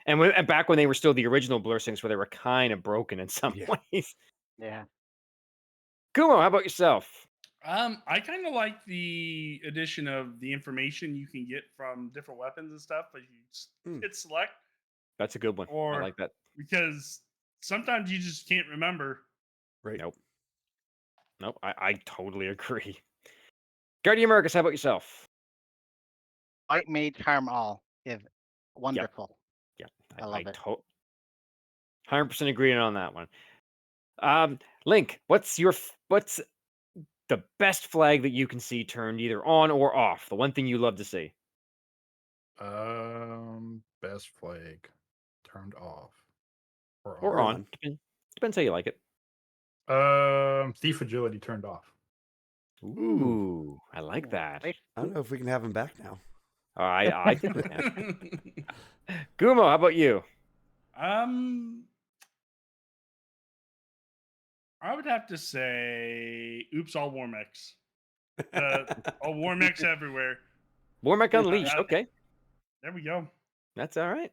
And back when they were still the original blessings where they were kind of broken in some Yeah. ways. Yeah. Kumo, how about yourself? I kind of like the addition of the information you can get from different weapons and stuff, but you hit select, That's a good one. I or like that. because sometimes you just can't remember. Right. Nope. Nope. I totally agree. Guardian Marcus, how about yourself? White mage harm all is wonderful. Yeah, I love it. 100% agreeing on that one. Link, what's the best flag that you can see turned either on or off? The one thing you love to see. Best flag turned off or Or Or on. on. Depends how you like it. Thief agility turned off. Ooh, I like Ooh, that. nice. I don't know if we can have him back now. I think we can. Gumo, how about you? um, I would have to say, oops, all Warmex. All Warmex everywhere. Warmech Unleashed. Okay, There we go. that's all right.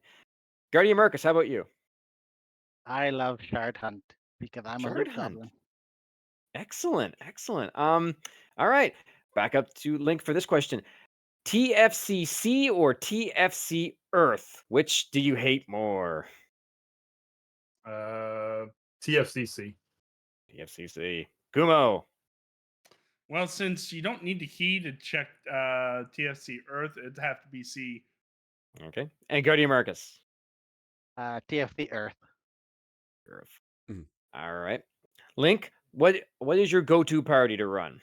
Guardian Marcus, how about you? I love Shard Hunt because I'm a Shard loot Hunt. goblin. Excellent, excellent. All right. Back up to Link for this question. TFCC or TFC Earth? Which do you hate more? TFCC. TFCC. Kumo. Well, since you don't need the key to check TFC Earth, it'd have to be C. Okay. And Guardian Marcus. TFC Earth. Earth. Mhm. All right. Link, what is your go-to party to run?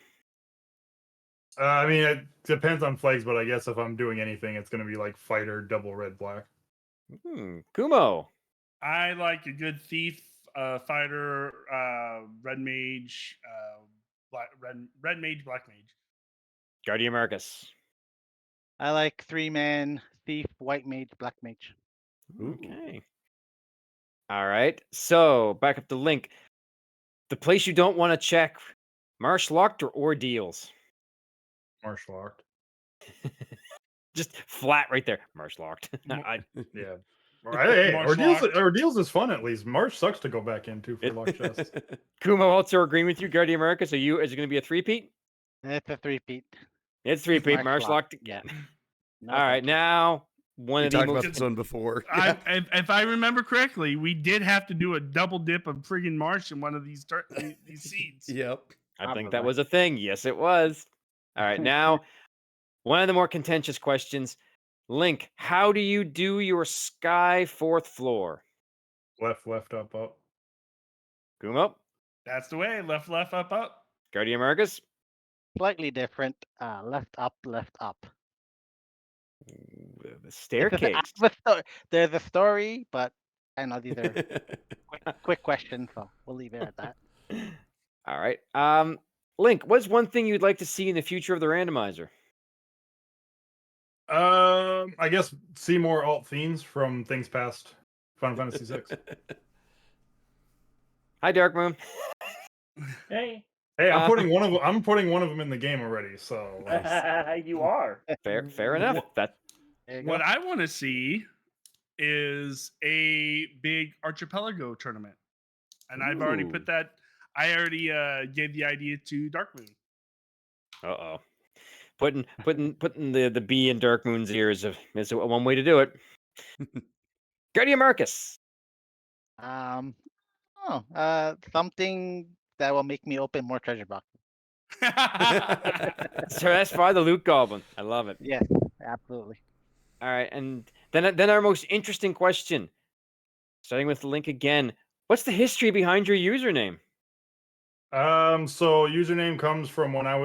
I mean, it depends on flags, but I guess if I'm doing anything, it's going to be like fighter, double red, black. Kumo. I like a good thief, fighter, red mage, red mage, black mage. Guardian Marcus. I like 3-man thief, white mage, black mage. Okay. All right. So back up to Link. The place you don't want to check: Marsh Locked or Ordeals? Martial art. Just flat right there. Marsh Locked. Mo- I Yeah. Hey, March ordeals, locked. ordeals is fun at least. March sucks to go back into for luck chests. Kumo also agreeing with you, Guardian America. So is it going to be a three-peat? It's a three-peat. It's three-peat. March March locked. locked again. No, All right, thank you. now one We of the talked most. about this one before. If I remember correctly, we did have to do a double dip of friggin' March in one of these these seeds. Yep. I think that Probably. was a thing. Yes, it was. All right, now one of the more contentious questions. Link, how do you do your sky fourth floor? Left, up. Kumo, That's the way. Left, up, up. Guardian Americas. Slightly different. Left, up, left, up. The I staircase. have a there's a story, but I know these are quick questions, so we'll leave it at that. All right. Link, what's one thing you'd like to see in the future of the randomizer? I guess see more alt themes from things past Final Fantasy VI. Hi, Dark Moon. Hey, Hey, I'm Uh, putting one of them. I'm putting one of them in the game already. So you are. Fair enough. That There you go. What I want to see is a big archipelago tournament, and I've already Ooh. put that. I already gave the idea to Darkmoon. Uh-oh. Putting the bee in Dark Moon's ears is one way to do it. Guardian Marcus. Something that will make me open more treasure boxes. So that's by the loot goblin. I love it. Yes, absolutely. All right, and then our most interesting question, starting with Link again. What's the history behind your username? So username comes from when I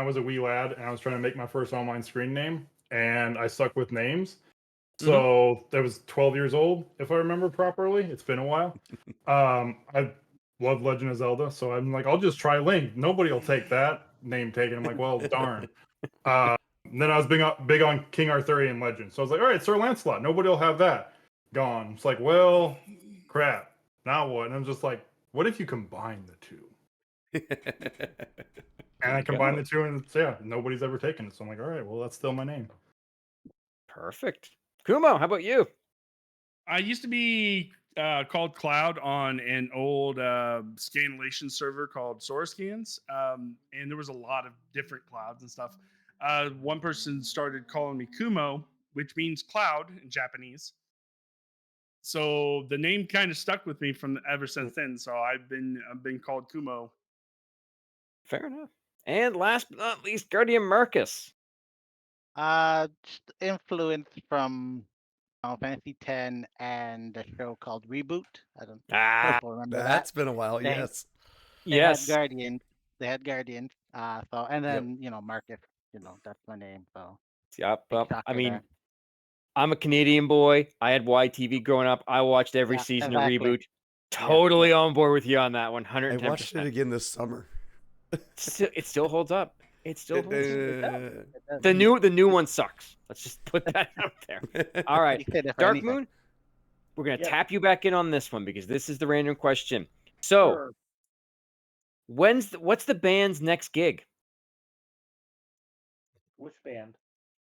was a wee lad and I was trying to make my first online screen name, and I stuck with names. So that was 12 years old, if I remember properly. It's been a while. I love Legend of Zelda, so I'm like, I'll just try Link. Nobody will take that name taken. I'm like, well, darn. Then I was big on King Arthurian Legend, so I was like, all right, Sir Lancelot. Nobody will have that. Gone. It's like, well, crap. Now what? And I'm just like, what if you combine the two? And I combined the two, and nobody's ever taken it. So I'm like, all right, well, that's still my name. Perfect. Kumo, how about you? I used to be called Cloud on an old scanlation server called Soroscans, and there was a lot of different clouds and stuff. One person started calling me Kumo, which means cloud in Japanese. So the name kind of stuck with me from ever since then. So I've been called Kumo. Fair enough. And last but not least, Guardian Marcus. Just influence from Final Fantasy X and the show called Reboot. I don't know if people remember That's that. been a while. They- Yes. They Yes. had Guardians. They had Guardians. So and Yep. then Marcus. That's my name. So Yep. big shocker I mean, there. I'm a Canadian boy. I had YTV growing up. I watched every Yeah, season exactly. of Reboot. Yeah, Totally on board with you on that one. I 110%. watched it again this summer. It still holds up. It still holds up. It does. The new one sucks. Let's just put that out there. All right. You said it for Dark anything. Moon, we're going to Yep. tap you back in on this one because this is the random question. So, Sure. what's the band's next gig? Which band?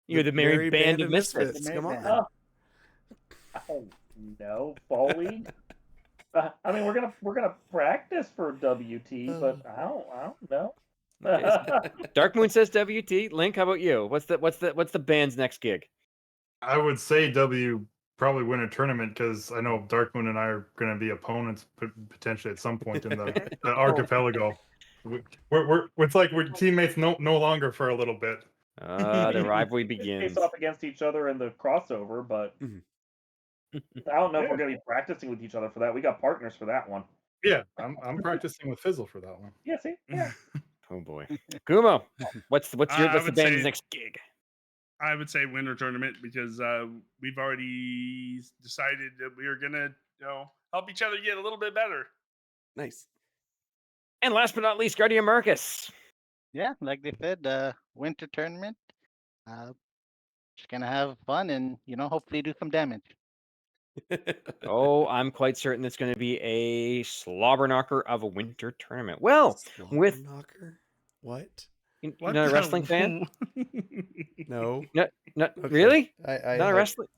You're the merry band of misfits. The Come merry on. band. I don't know. Fall League. I mean, we're gonna practice for WT, but I don't know. Dark Moon says WT. Link, how about you? What's the band's next gig? I would say W probably win a tournament because I know Darkmoon and I are going to be opponents potentially at some point in the archipelago. It's like we're teammates no longer for a little bit. The rivalry We begins. face off against each other in the crossover, but I don't know if we're gonna be practicing with each other for that. We got partners for that one. Yeah, I'm practicing with Fizzle for that one. Yeah, see, yeah. Oh boy, Kumo, what's the would band's say- next gig? I would say winter tournament because we've already decided that we are gonna help each other get a little bit better. Nice. And last but not least, Guardian Marcus. Yeah, like they said, winter tournament. Just gonna have fun and hopefully do some damage. Oh, I'm quite certain it's going to be a slobber knocker of a winter tournament. Well, with knocker. What? you're What not a the- wrestling fan? No. No, Okay. really? I Not a wrestling.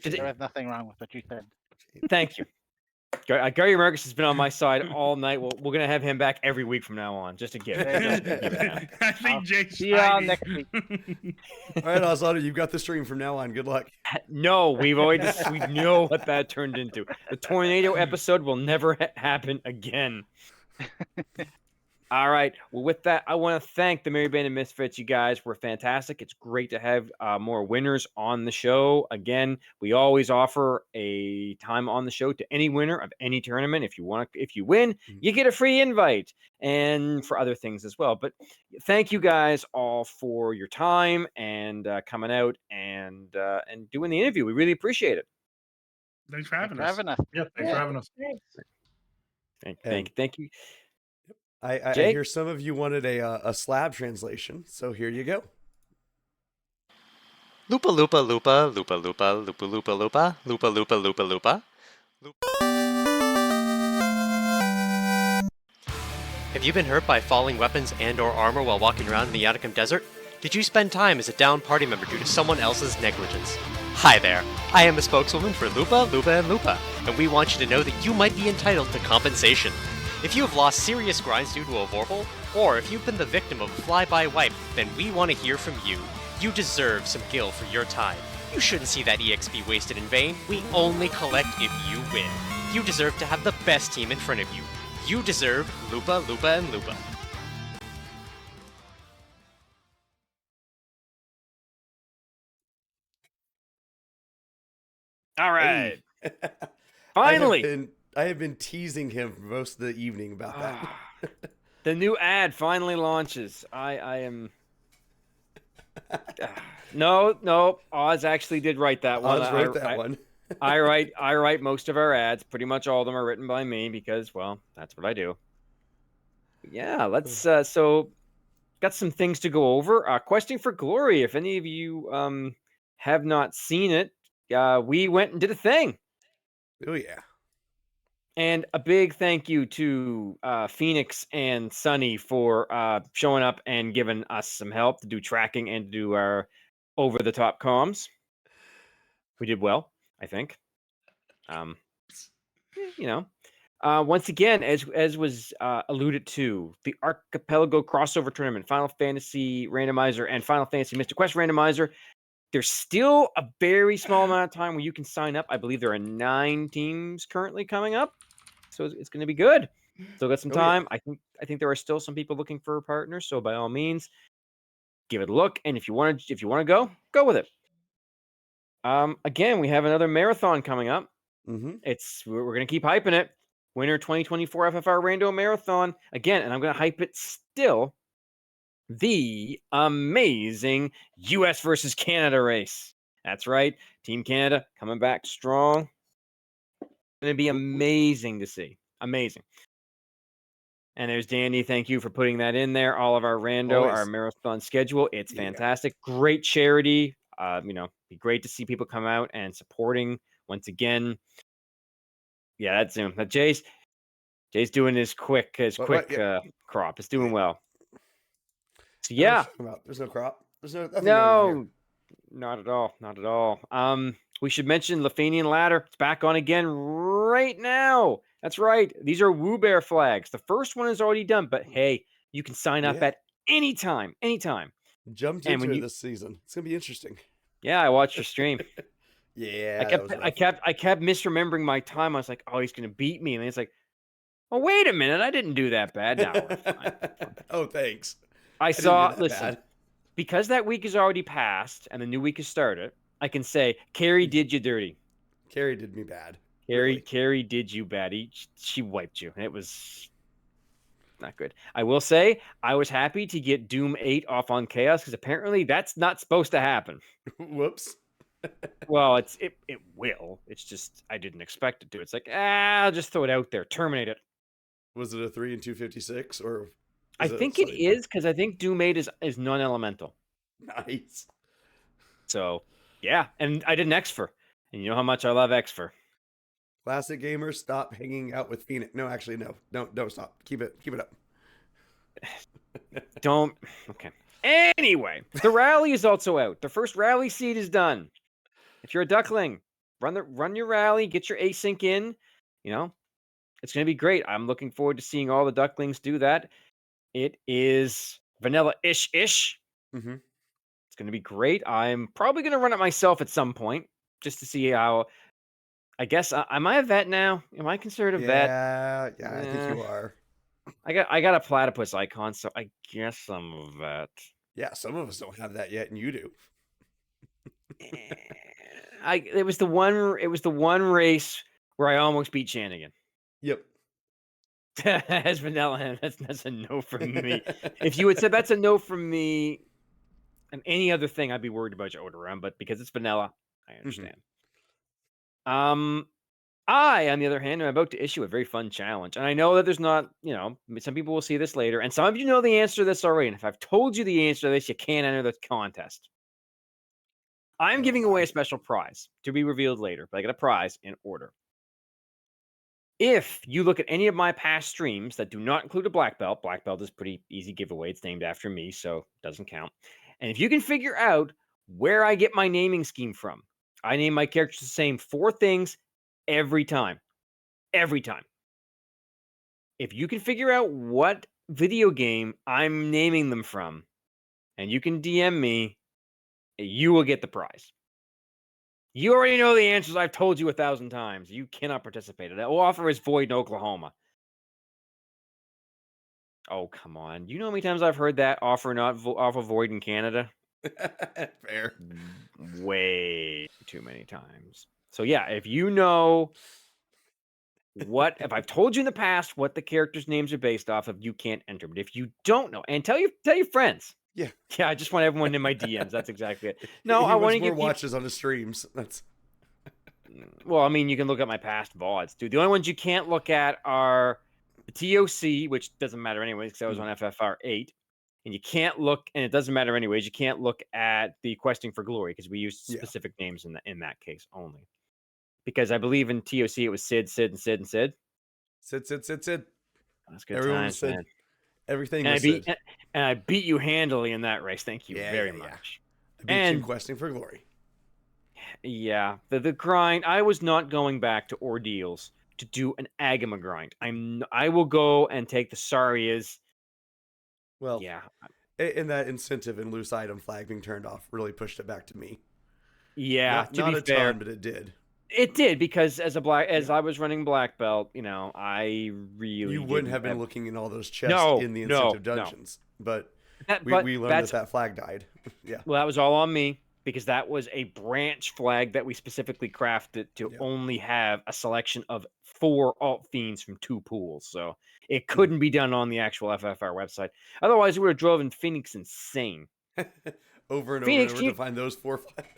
There was nothing wrong with what you said. Thank you. Gary Marcus has been on my side all night. Well, we're gonna have him back every week from now on, just to give There you just go. to give it him. I think I'll Jay's see y'all hiding. next week. All right, Oslaughter, you've got the stream from now on. Good luck. No, we know what that turned into. The tornado episode will never happen again. All right. Well, with that, I want to thank the Merry Band of Misfits. You guys were fantastic. It's great to have more winners on the show. Again, we always offer a time on the show to any winner of any tournament. If you win, you get a free invite, and for other things as well. But thank you guys all for your time and coming out and doing the interview. We really appreciate it. Thanks for Thanks having for us. having us. Yeah, thanks for having us. Thank you. I Jake? hear some of you wanted a slab translation, so here you go. Lupa lupa lupa lupa lupa lupa lupa lupa lupa lupa lupa lupa. Have you been hurt by falling weapons and/or armor while walking around in the Atacam Desert? Did you spend time as a downed party member due to someone else's negligence? Hi there, I am the spokeswoman for Lupa, Lupa, and Lupa, and we want you to know that you might be entitled to compensation. If you have lost serious grinds due to a Vorpal, or if you've been the victim of a fly-by wipe, then we want to hear from you. You deserve some gil for your time. You shouldn't see that EXP wasted in vain. We only collect if you win. You deserve to have the best team in front of you. You deserve Lupa, Lupa, and Lupa. All right. Hey. Finally. I have been teasing him for most of the evening about that. The new ad finally launches. I am. No. Oz actually did write that one. Oz wrote that one. I write most of our ads. Pretty much all of them are written by me because, well, that's what I do. Yeah, let's. So, got some things to go over. Questing for Glory. If any of you have not seen it, we went and did a thing. Oh yeah. And a big thank you to Phoenix and Sunny for showing up and giving us some help to do tracking and to do our over-the-top comms. We did well, I think. Once again, as was alluded to, the Archipelago crossover tournament, Final Fantasy Randomizer, and Final Fantasy Mystic Quest Randomizer. There's still a very small amount of time where you can sign up. I believe there are 9 teams currently coming up, so it's going to be good. Still got some time. Yeah. I think there are still some people looking for partners. So by all means, give it a look. And if you want to go with it. Again, we have another marathon coming up. Mm-hmm. We're going to keep hyping it. Winter 2024 FFR Rando Marathon again, and I'm going to hype it still. The amazing US versus Canada race. That's right. Team Canada coming back strong. Going to be amazing to see. Amazing. And there's Danny. Thank you for putting that in there. All of our rando, our marathon schedule. It's fantastic. Yeah. Great charity. Be great to see people come out and supporting once again. Yeah, that's Zoom. Jay's doing his quick crop. It's doing well. So yeah, there's no crop. There's nothing. Not at all. We should mention Lefanian Ladder. It's back on again right now. That's right. These are Woo Bear flags. The first one is already done, but hey, you can sign up at any time. Jumped into it this season. It's gonna be interesting. Yeah, I watched your stream. Yeah, I kept misremembering my time. I was like, oh, he's gonna beat me, and it's like, oh, wait a minute, I didn't do that bad. No, we're fine. Oh, thanks. Listen, because that week is already passed and the new week has started, I can say Carrie did you dirty. Carrie did me bad. Carrie did you bad. She wiped you. It was not good. I will say I was happy to get Doom 8 off on Chaos because apparently that's not supposed to happen. Whoops. Well, it will. It's just I didn't expect it to. It's like, I'll just throw it out there. Terminate it. Was it a 3 and 256 or? I think it is because I think Doom 8 is non-elemental. Nice. So yeah, and I did an XFR, and you know how much I love XFR. Classic gamers, stop hanging out with Phoenix. No, actually, no. Don't stop. Keep it up. Don't. Okay. Anyway, the rally is also out. The first rally seed is done. If you're a duckling, run your rally, get your async in. You know, it's going to be great. I'm looking forward to seeing all the ducklings do that. It is vanilla-ish. Mm-hmm. It's going to be great. I'm probably going to run it myself at some point just to see how. I guess am I a vet now? Am I considered a vet? Yeah, I think you are. I got a platypus icon, so I guess I'm a vet. Yeah, some of us don't have that yet, and you do. It was the one race where I almost beat Shanigan. Yep. As vanilla, that's a no from me. If you had said that's a no from me, and any other thing, I'd be worried about your Odoram, but because it's vanilla, I understand. I, on the other hand, am about to issue a very fun challenge, and I know that there's not, some people will see this later, and some of you know the answer to this already. And if I've told you the answer to this, you can't enter the contest. I'm giving away a special prize to be revealed later, but I get a prize in order. If you look at any of my past streams that do not include a black belt is pretty easy giveaway. It's named after me, so it doesn't count. And if you can figure out where I get my naming scheme from, I name my characters the same 4 things every time. Every time. If you can figure out what video game I'm naming them from, and you can DM me, you will get the prize. You already know the answers. I've told you 1,000 times. You cannot participate. That offer is void in Oklahoma. Oh, come on. You know how many times I've heard that offer not offer void in Canada? Fair. Way too many times. So yeah, if you know if I've told you in the past what the characters' names are based off of, you can't enter. But if you don't know, and tell your friends. Yeah. Yeah, I just want everyone in my DMs. That's exactly it. No, he I want to more give watches on his streams. That's well, I mean, you can look at my past VODs, dude. The only ones you can't look at are the TOC, which doesn't matter anyways, because I was on FFR 8. And you can't look, and it doesn't matter anyways, you can't look at the Questing for Glory, because we used specific names in that case only. Because I believe in TOC it was Sid, and Sid. Sid. That's good Everyone times, Sid. man. Everything And was Sid. And I beat you handily in that race. Thank you very much. I beat you in Questing for Glory. Yeah, the grind. I was not going back to Ordeals to do an Agama grind. I will go and take the Sarias. Well, yeah, and that incentive and loose item flag being turned off really pushed it back to me. Yeah, not a fair, ton, but it did. It did, because as I was running black belt, I really you wouldn't have been looking in all those chests in the incentive dungeons, but we learned that flag died. Yeah. Well, that was all on me, because that was a branch flag that we specifically crafted to only have a selection of 4 alt fiends from 2 pools. So it couldn't be done on the actual FFR website. Otherwise, it would have driven Phoenix insane. over and over to find those 4 flags.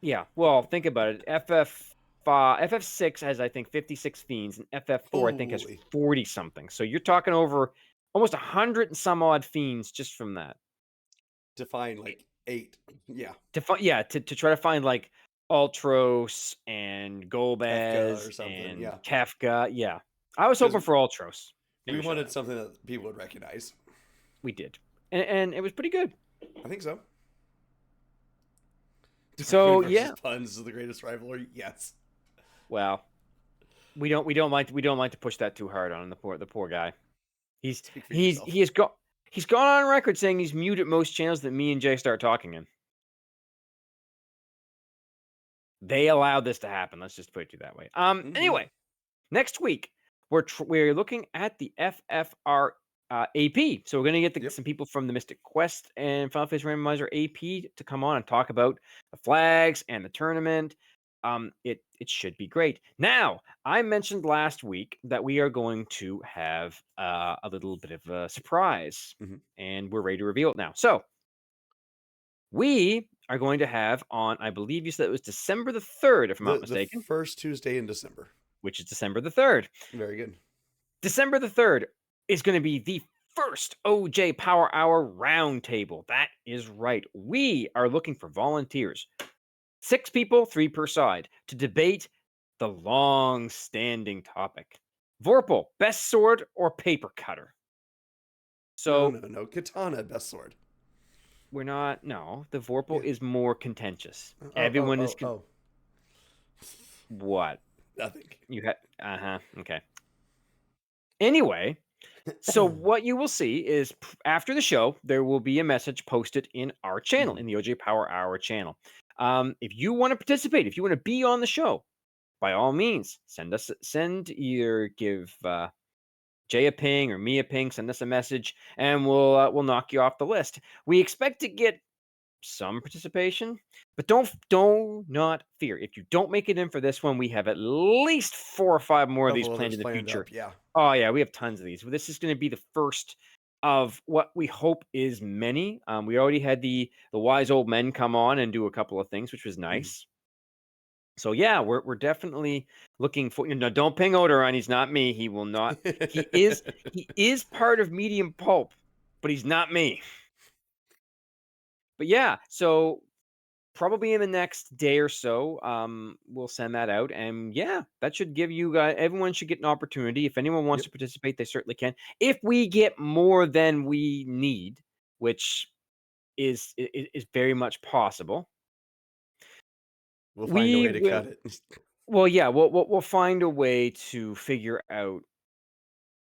Yeah, well, think about it. FF6 has, I think, 56 fiends, and FF4, I think, has 40 something. So you're talking over almost 100 and some odd fiends just from that. To find like 8, yeah. To try to find like Ultros and Golbez and Kefka. Yeah, I was hoping for Ultros. We wanted something that people would recognize. We did, and it was pretty good. I think so. So yeah, puns is the greatest rivalry. Yes. Well, we don't like to push that too hard on the poor guy. He's gone on record saying he's muted most channels that me and Jay start talking in. They allowed this to happen. Let's just put it that way. Anyway, next week we're looking at the FFR AP. So we're going to get some people from the Mystic Quest and Final Fantasy Randomizer AP to come on and talk about the flags and the tournament. It should be great. Now, I mentioned last week that we are going to have a little bit of a surprise, and we're ready to reveal it now. So we are going to have on, I believe you said it was December the 3rd, if I'm not mistaken. The first Tuesday in December. Which is December the 3rd. Very good. December the 3rd is going to be the first OJ Power Hour Roundtable. That is right. We are looking for volunteers. 6 people, 3 per side, to debate the long-standing topic. Vorpal, best sword or paper cutter? So No. Katana, best sword. We're not. No, the Vorpal is more contentious. Everyone is. What? Nothing. You had okay. Anyway, so what you will see is after the show, there will be a message posted in our channel, in the OJ Power Hour channel. If you want to participate, if you want to be on the show, by all means, send either give Jay a ping or me a ping, send us a message, and we'll knock you off the list. We expect to get some participation, but don't not fear. If you don't make it in for this one, we have at least 4 or 5 more of these Couple planned others in the planned future. up, yeah. Oh yeah, we have tons of these. This is going to be the first of what we hope is many. We already had the wise old men come on and do a couple of things, which was nice. So yeah, we're definitely looking for. Don't ping Odoron. He's not me. He will not. He is part of Medium Pulp, but he's not me. But yeah, so probably in the next day or so, we'll send that out, and yeah, that should give you guys. Everyone should get an opportunity. If anyone wants to participate, they certainly can. If we get more than we need, which is very much possible, We'll find a way to will. cut it. Well, yeah, we'll find a way to figure out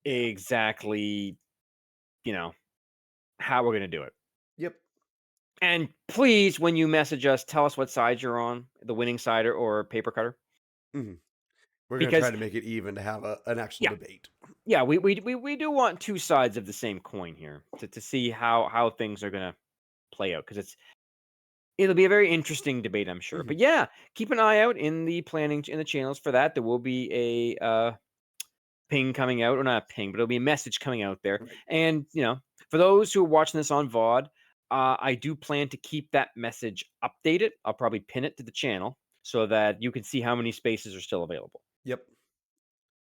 exactly, how we're gonna do it. Yep. And please, when you message us, tell us what side you're on, the winning side or paper cutter. Mhm. We're going to try Because to make it even to have an actual yeah, debate. yeah, we do want 2 sides of the same coin here to see how things are gonna play out, because it'll be a very interesting debate, I'm sure. But yeah, keep an eye out in the planning in the channels for that. There will be a ping coming out, or not a ping, but it'll be a message coming out there. Right. And for those who are watching this on VOD, I do plan to keep that message updated. I'll probably pin it to the channel so that you can see how many spaces are still available. Yep.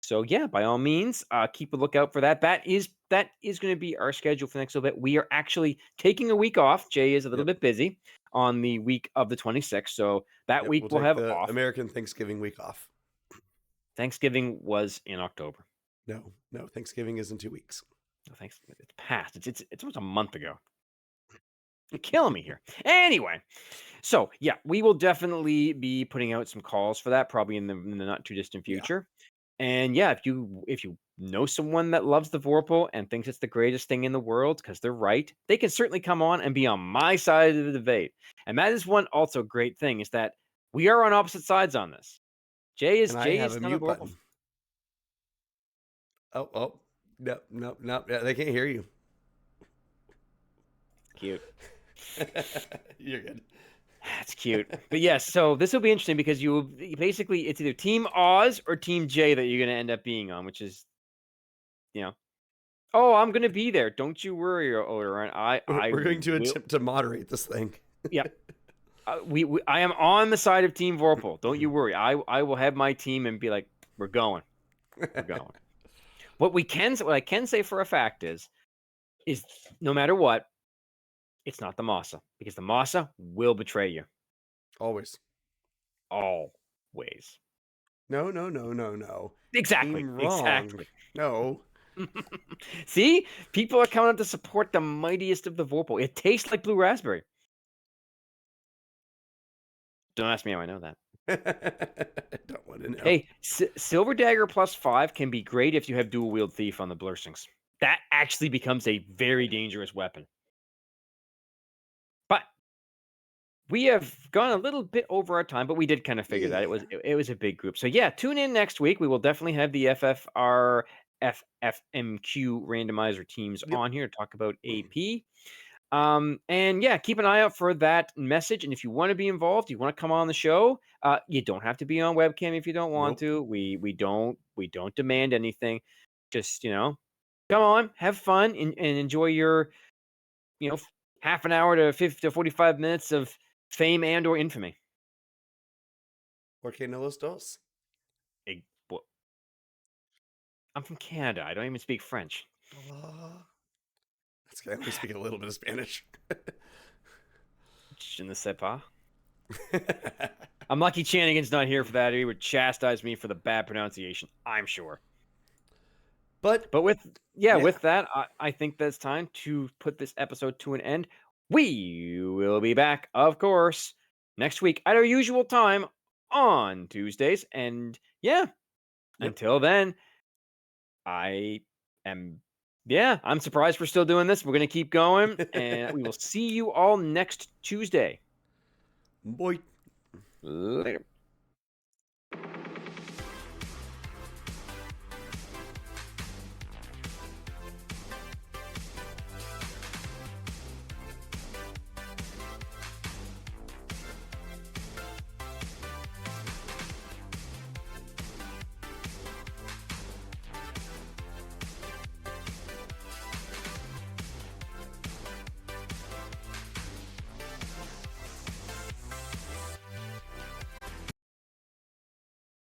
So yeah, by all means, keep a lookout for that. That is going to be our schedule for the next little bit. We are actually taking a week off. Jay is a little bit busy on the week of the 26th, so that week We'll we'll take have the off. American Thanksgiving week off. Thanksgiving was in October. No, Thanksgiving is in 2 weeks. No, thanks. It's past. It's almost a month ago. You're killing me here. Anyway, so yeah, we will definitely be putting out some calls for that, probably in the not too distant future. And yeah, if you know someone that loves the Vorpal and thinks it's the greatest thing in the world, because they're right, they can certainly come on and be on my side of the debate. And that is one also great thing, is that we are on opposite sides on this. Jay is And I have a not a mute Vorpal. button. Oh, no, they can't hear you. Cute. You're good. That's cute. But yes, so this will be interesting because basically it's either Team Oz or Team J that you're going to end up being on, which is, oh, I'm going to be there. Don't you worry, Odoran. We're going to will. attempt to moderate this thing. Yeah. I am on the side of Team Vorpal. Don't you worry. I will have my team and be like, we're going. We're going. What I can say for a fact is no matter what, it's not the Masa, because the Masa will betray you. Always. Always. No. Exactly. Team wrong. Exactly. No. See? People are coming up to support the mightiest of the Vorpal. It tastes like blue raspberry. Don't ask me how I know that. I don't want to know. Hey, Silver Dagger +5 can be great if you have dual wield Thief on the Blursings. That actually becomes a very dangerous weapon. But we have gone a little bit over our time, but we did kind of figure that it was a big group. So yeah, tune in next week. We will definitely have the FFR FFMQ randomizer teams on here to talk about AP. And yeah, keep an eye out for that message. And if you want to be involved, you want to come on the show, you don't have to be on webcam if you don't want to. We don't demand anything. Just come on, have fun, and enjoy your half an hour to 50 to 45 minutes of fame and or infamy. ¿Por qué no los dos? I'm from Canada. I don't even speak French. That's good. I only speak a little bit of Spanish. Je ne sais pas. I'm lucky Chanigan's not here for that. He would chastise me for the bad pronunciation, I'm sure. But with that, I think that's time to put this episode to an end. We will be back, of course, next week at our usual time on Tuesdays. And yeah, Yep. until then, I'm surprised we're still doing this. We're going to keep going, and we will see you all next Tuesday. Boy. Later.